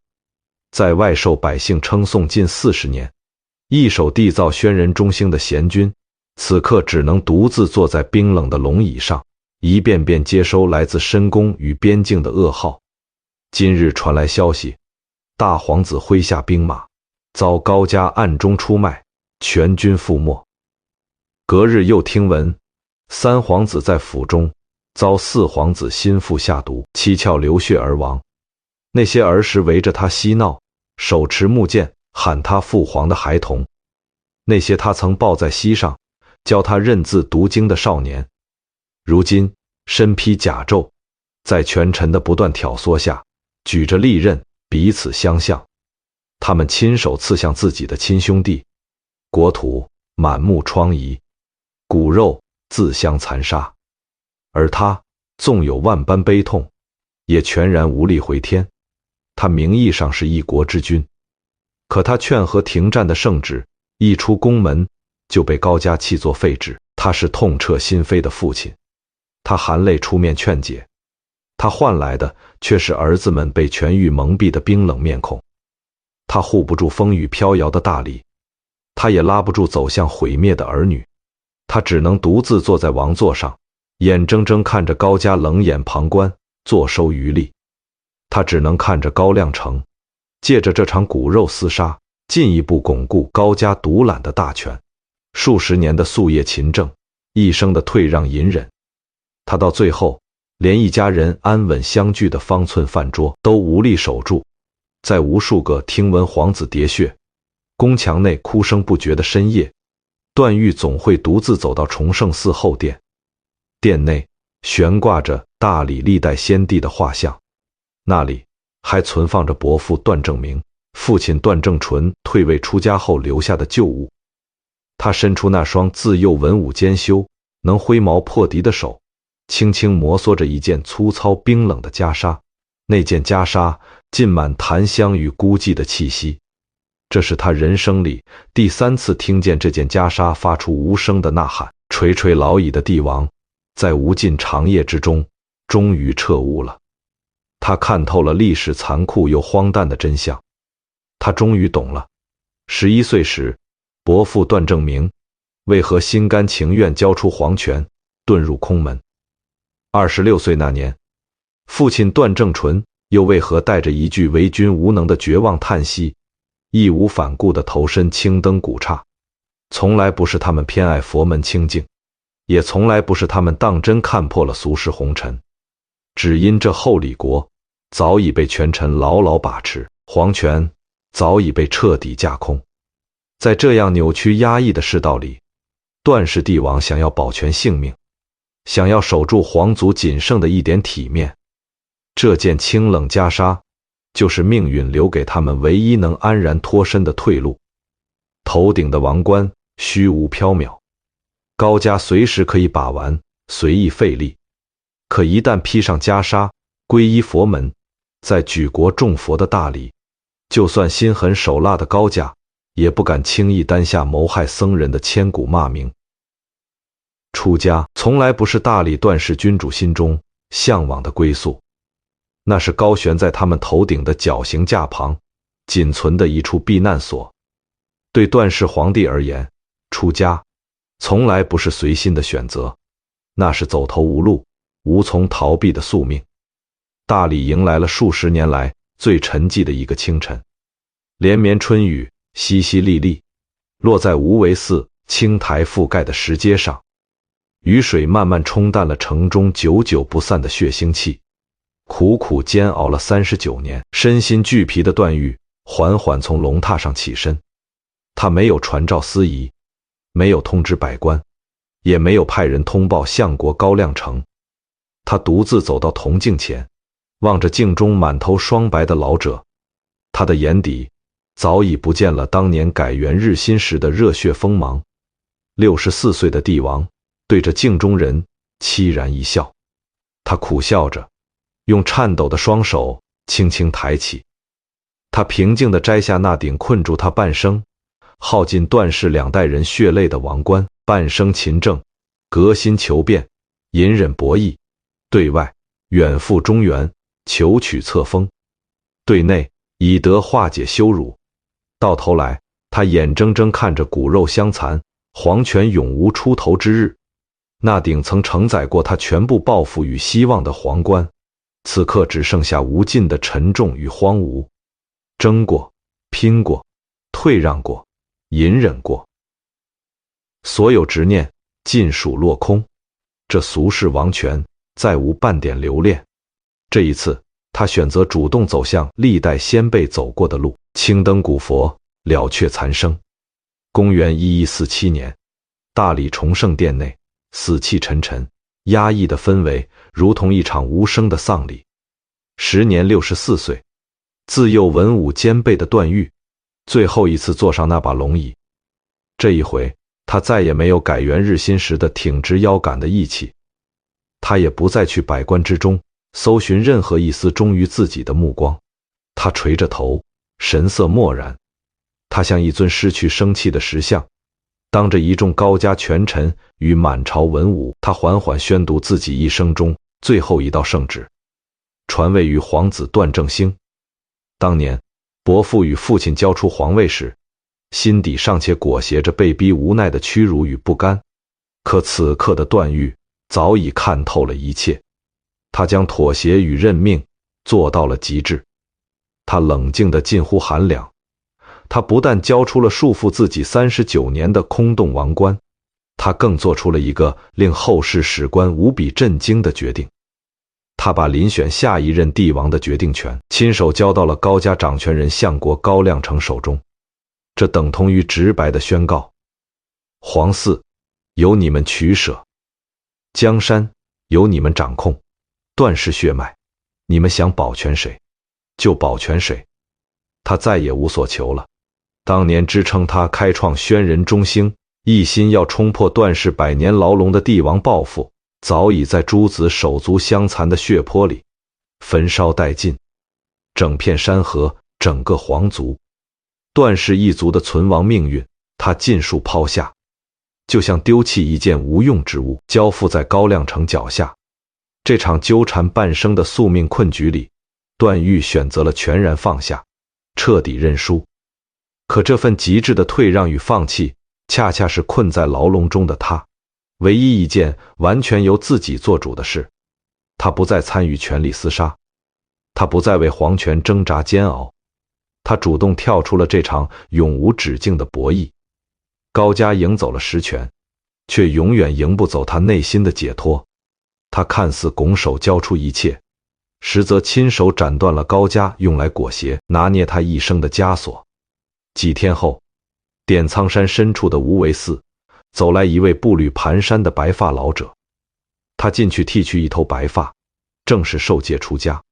在外受百姓称颂近40年，一手缔造轩人中兴的贤君，此刻只能独自坐在冰冷的龙椅上，一遍遍接收来自深宫与边境的噩耗。今日传来消息，大皇子麾下兵马遭高家暗中出卖，全军覆没。隔日又听闻3皇子在府中遭4皇子心腹下毒，七窍流血而亡。那些儿时围着他嬉闹，手持木剑喊他父皇的孩童，那些他曾抱在膝上教他认字读经的少年，如今身披甲胄，在权臣的不断挑唆下，举着利刃彼此相向。他们亲手刺向自己的亲兄弟，国土满目疮痍，骨肉自相残杀。而他纵有万般悲痛，也全然无力回天。他名义上是一国之君，可他劝和停战的圣旨一出宫门就被高家弃作废纸。他是痛彻心扉的父亲，他含泪出面劝解，他换来的却是儿子们被权欲蒙蔽的冰冷面孔。他护不住风雨飘摇的大理，他也拉不住走向毁灭的儿女，他只能独自坐在王座上，眼睁睁看着高家冷眼旁观，坐收渔利。他只能看着高亮城借着这场骨肉厮杀，进一步巩固高家独揽的大权。数十年的夙夜勤政，一生的退让隐忍，他到最后连一家人安稳相聚的方寸饭桌都无力守住。在无数个听闻皇子喋血，宫墙内哭声不绝的深夜，段誉总会独自走到崇圣寺后殿，殿内悬挂着大理历代先帝的画像，那里还存放着伯父段正明、父亲段正淳退位出家后留下的旧物。他伸出那双自幼文武兼修、能挥矛破敌的手，轻轻摩挲着一件粗糙冰冷的袈裟，那件袈裟浸满檀香与孤寂的气息。这是他人生里第3次听见这件袈裟发出无声的呐喊。垂垂老矣的帝王在无尽长夜之中终于彻悟了，他看透了历史残酷又荒诞的真相，他终于懂了， 11岁时，伯父段正明为何心甘情愿交出皇权，遁入空门？26岁那年，父亲段正淳又为何带着一句为君无能的绝望叹息，义无反顾地投身青灯古刹？从来不是他们偏爱佛门清净，也从来不是他们当真看破了俗世红尘，只因这后李国早已被权臣牢牢把持，皇权早已被彻底架空。在这样扭曲压抑的世道里，段氏帝王想要保全性命，想要守住皇族仅剩的一点体面，这件清冷袈裟就是命运留给他们唯一能安然脱身的退路。头顶的王冠虚无缥缈，高家随时可以把玩，随意费力，可一旦披上袈裟，皈依佛门，在举国众佛的大礼，就算心狠手辣的高家也不敢轻易担下谋害僧人的千古骂名。出家从来不是大理段氏君主心中向往的归宿，那是高悬在他们头顶的绞刑架旁仅存的一处避难所。对段氏皇帝而言，出家从来不是随心的选择，那是走投无路、无从逃避的宿命。大理迎来了数十年来最沉寂的一个清晨，连绵春雨淅淅沥沥，落在无为寺青苔覆盖的石阶上，雨水慢慢冲淡了城中久久不散的血腥气。苦苦煎熬了39年，身心俱疲的段誉缓缓从龙榻上起身。他没有传召司仪，没有通知百官，也没有派人通报相国高亮城。他独自走到铜镜前，望着镜中满头霜白的老者，他的眼底早已不见了当年改元日新时的热血锋芒。64岁的帝王对着镜中人凄然一笑，他苦笑着，用颤抖的双手轻轻抬起。他平静地摘下那顶困住他半生、耗尽段氏2代人血泪的王冠，半生勤政，革新求变，隐忍博弈，对外远赴中原，求取册封；对内以德化解羞辱。到头来，他眼睁睁看着骨肉相残，皇权永无出头之日。那顶曾承载过他全部抱负与希望的皇冠，此刻只剩下无尽的沉重与荒芜。争过，拼过，退让过，隐忍过，所有执念尽数落空，这俗世王权再无半点留恋。这一次，他选择主动走向历代先辈走过的路，青灯古佛，了却残生。公元1147年，大理崇圣殿内死气沉沉，压抑的氛围如同一场无声的丧礼。时年64岁，自幼文武兼备的段誉最后一次坐上那把龙椅。这一回，他再也没有改元日新时的挺直腰杆的义气，他也不再去百官之中搜寻任何一丝忠于自己的目光。他垂着头，神色漠然，他像一尊失去生气的石像，当着一众高家权臣与满朝文武，他缓缓宣读自己一生中最后一道圣旨，传位于皇子段正兴。当年伯父与父亲交出皇位时，心底尚且裹挟着被逼无奈的屈辱与不甘，可此刻的段誉早已看透了一切，他将妥协与认命做到了极致。他冷静得近乎寒凉，他不但交出了束缚自己39年的空洞王冠，他更做出了一个令后世史官无比震惊的决定。他把遴选下一任帝王的决定权亲手交到了高家掌权人相国高亮城手中，这等同于直白的宣告：皇嗣由你们取舍，江山由你们掌控，段氏血脉，你们想保全谁就保全谁。他再也无所求了。当年支撑他开创宣仁中兴，一心要冲破段氏100年牢笼的帝王抱负，早已在诸子手足相残的血泊里焚烧殆尽。整片山河，整个皇族，段氏一族的存亡命运，他尽数抛下，就像丢弃一件无用之物，交付在高亮城脚下。这场纠缠半生的宿命困局里，段誉选择了全然放下，彻底认输。可这份极致的退让与放弃，恰恰是困在牢笼中的他唯一一件完全由自己做主的事。他不再参与权力厮杀，他不再为皇权挣扎煎熬，他主动跳出了这场永无止境的博弈。高家赢走了实权，却永远赢不走他内心的解脱。他看似拱手交出一切，实则亲手斩断了高家用来裹挟、拿捏他一生的枷锁。几天后，点苍山深处的无为寺走来一位步履蹒跚的白发老者。他进去剃去一头白发，正式受戒出家。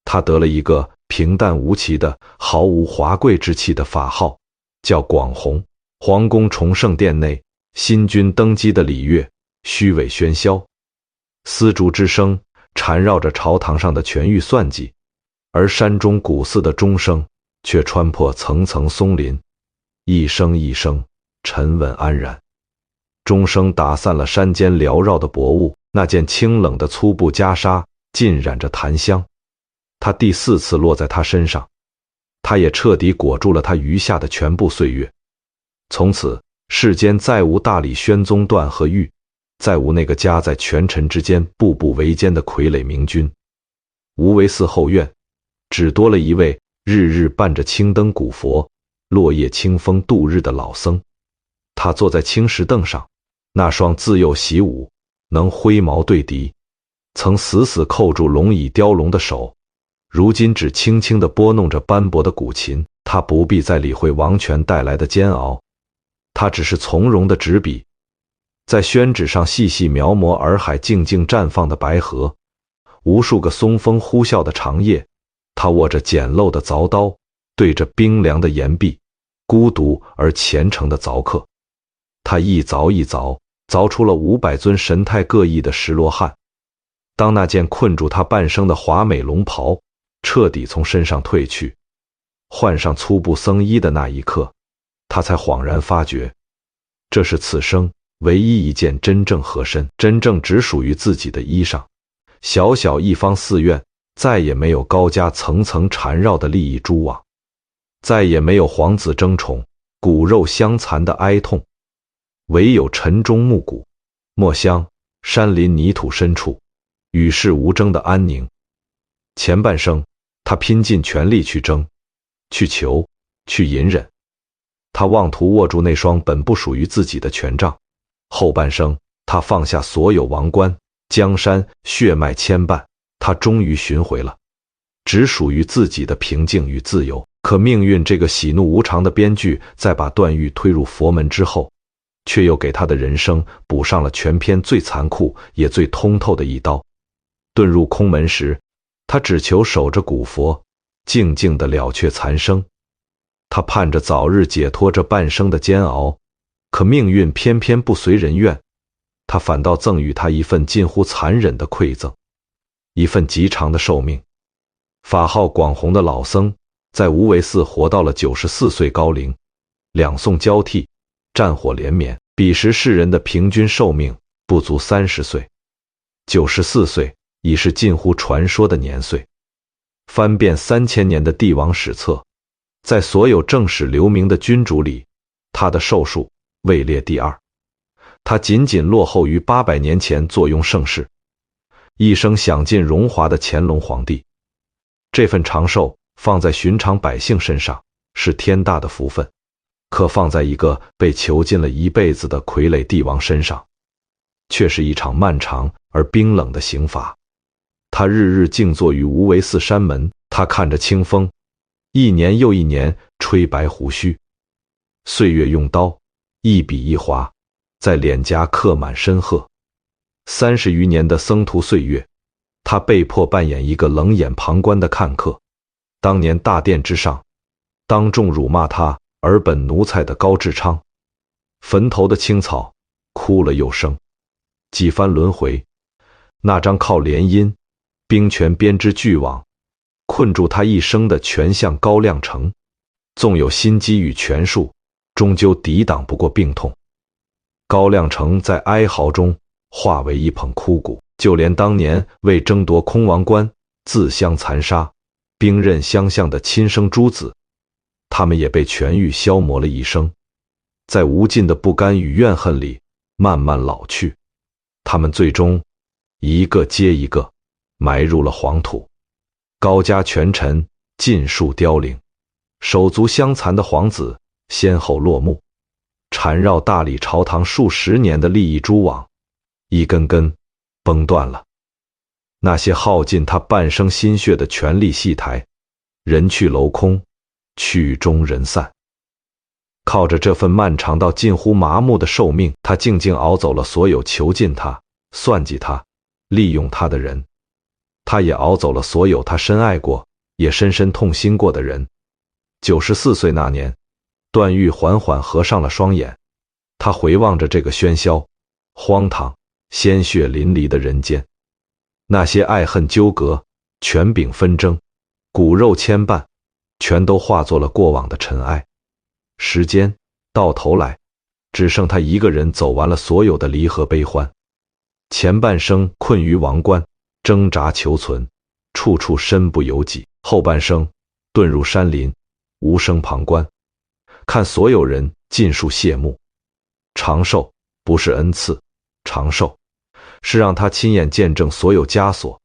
他得了一个平淡无奇的、毫无华贵之气的法号，叫广弘。皇宫崇圣殿内，新君登基的礼乐虚伪喧嚣，丝竹之声缠绕着朝堂上的权欲算计，而山中古寺的钟声却穿破层层松林，一声一声沉稳安然。钟声打散了山间缭绕的薄雾，那件清冷的粗布袈裟浸染着檀香。他第4次落在他身上，他也彻底裹住了他余下的全部岁月。从此世间再无大理宣宗段和玉，再无那个夹在权臣之间步步维艰的傀儡明君。无为寺后院只多了一位日日伴着青灯古佛、落叶清风度日的老僧。他坐在青石凳上，那双自幼习武、能挥矛对敌、曾死死扣住龙椅雕龙的手，如今只轻轻地拨弄着斑驳的古琴。他不必再理会王权带来的煎熬，他只是从容的执笔，在宣纸上细细描摹洱海静静绽放的白河，无数个松风呼啸的长夜。他握着简陋的凿刀，对着冰凉的岩壁，孤独而虔诚地凿刻。他一凿一凿，凿出了500尊神态各异的石罗汉。当那件困住他半生的华美龙袍彻底从身上褪去，换上粗布僧衣的那一刻，他才恍然发觉，这是此生唯一一件真正合身、真正只属于自己的衣裳。小小一方寺院，再也没有高家层层缠绕的利益蛛网，再也没有皇子争宠、骨肉相残的哀痛，唯有晨钟暮鼓、墨香、山林泥土深处与世无争的安宁。前半生，他拼尽全力去争、去求、去隐忍，他妄图握住那双本不属于自己的权杖。后半生，他放下所有王冠、江山、血脉牵绊，他终于寻回了只属于自己的平静与自由。可命运这个喜怒无常的编剧，在把段誉推入佛门之后，却又给他的人生补上了全篇最残酷也最通透的一刀。遁入空门时，他只求守着古佛，静静地了却残生。他盼着早日解脱这半生的煎熬，可命运偏偏不随人愿，他反倒赠予他一份近乎残忍的馈赠，一份极长的寿命。法号广弘的老僧在无为寺活到了94岁高龄，2宋交替，战火连绵。彼时世人的平均寿命不足30岁，94岁已是近乎传说的年岁。翻遍3000年的帝王史册，在所有正史留名的君主里，他的寿数位列第2，他仅仅落后于800年前坐拥盛世、一生享尽荣华的乾隆皇帝。这份长寿放在寻常百姓身上是天大的福分，可放在一个被囚禁了一辈子的傀儡帝王身上，却是一场漫长而冰冷的刑罚。他日日静坐于无为寺山门，他看着清风一年又一年吹白胡须，岁月用刀一笔一划，在脸颊刻满深褐。30余年的僧徒岁月，他被迫扮演一个冷眼旁观的看客。当年大殿之上，当众辱骂他尔本奴才的高志昌，坟头的青草哭了又生。几番轮回，那张靠联姻、兵权编织巨网困住他一生的权相高亮成，纵有心机与权术，终究抵挡不过病痛。高亮成在哀嚎中化为一捧枯骨，就连当年为争夺空王冠自相残杀、兵刃相向的亲生诸子，他们也被痊愈消磨了一生，在无尽的不甘与怨恨里慢慢老去。他们最终一个接一个埋入了黄土，高家权臣尽数凋零，手足相残的皇子先后落幕，缠绕大理朝堂数十年的利益蛛网一根根崩断了。那些耗尽他半生心血的权力戏台，人去楼空，曲终人散。靠着这份漫长到近乎麻木的寿命，他静静熬走了所有囚禁他、算计他、利用他的人，他也熬走了所有他深爱过也深深痛心过的人。94岁那年，段誉缓缓合上了双眼，他回望着这个喧嚣、荒唐、鲜血淋漓的人间，那些爱恨纠葛、权柄纷争、骨肉牵绊，全都化作了过往的尘埃。时间到头来，只剩他一个人走完了所有的离合悲欢。前半生困于王冠，挣扎求存，处处身不由己；后半生遁入山林，无声旁观，看所有人尽数谢幕。长寿不是恩赐，长寿是让他亲眼见证所有枷锁、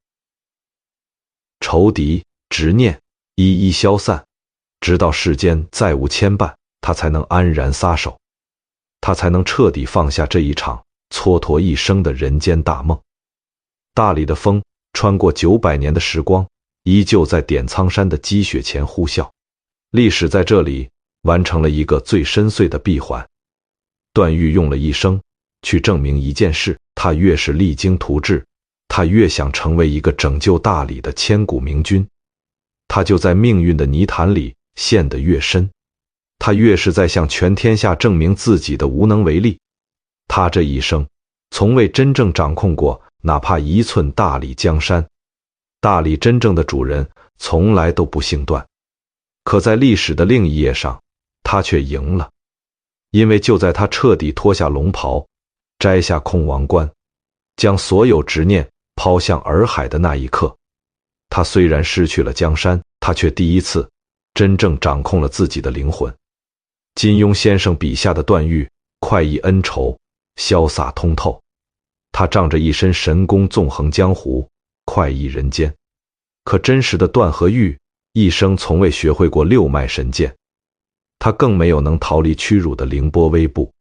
仇敌、执念一一消散，直到世间再无牵绊，他才能安然撒手，他才能彻底放下这一场蹉跎一生的人间大梦。大理的风穿过900年的时光，依旧在点苍山的积雪前呼啸。历史在这里完成了一个最深邃的闭环。段誉用了一生去证明一件事，他越是励精图治，他越想成为一个拯救大理的千古明君，他就在命运的泥潭里陷得越深，他越是在向全天下证明自己的无能为力。他这一生从未真正掌控过哪怕1寸大理江山，大理真正的主人从来都不姓段。可在历史的另一页上，他却赢了，因为就在他彻底脱下龙袍，摘下空王冠，将所有执念抛向洱海的那一刻，他虽然失去了江山，他却第一次真正掌控了自己的灵魂。金庸先生笔下的段誉，快意恩仇，潇洒通透，他仗着一身神功纵横江湖，快意人间。可真实的段和誉一生从未学会过六脉神剑，他更没有能逃离屈辱的凌波微步。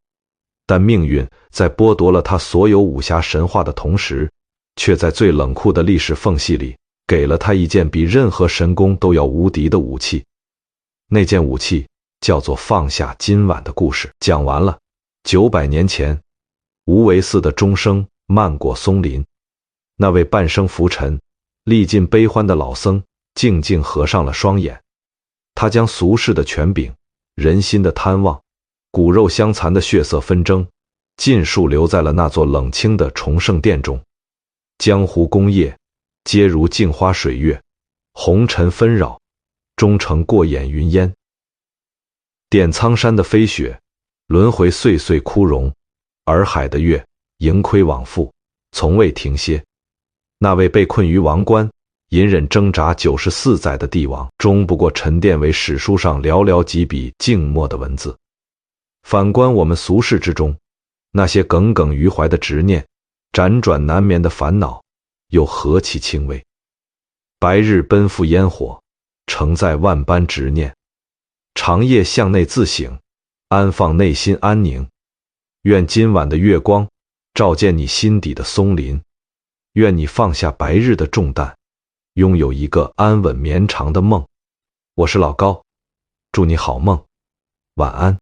但命运在剥夺了他所有武侠神话的同时，却在最冷酷的历史缝隙里给了他一件比任何神功都要无敌的武器。那件武器叫做放下今晚的故事。讲完了。900年前，无为寺的钟声漫过松林，那位半生浮沉、历尽悲欢的老僧静静合上了双眼。他将俗世的权柄、人心的贪妄、骨肉相残的血色纷争，尽数留在了那座冷清的崇圣殿中。江湖功业皆如镜花水月，红尘纷扰，终成过眼云烟。点苍山的飞雪，轮回岁岁枯荣；洱海的月，盈亏往复，从未停歇。那位被困于王冠、隐忍挣扎94载的帝王，终不过沉淀为史书上寥寥几笔静默的文字。反观我们俗世之中，那些耿耿于怀的执念，辗转难眠的烦恼，又何其轻微。白日奔赴烟火，承载万般执念，长夜向内自省，安放内心安宁。愿今晚的月光照见你心底的松林，愿你放下白日的重担，拥有一个安稳绵长的梦。我是老高，祝你好梦，晚安。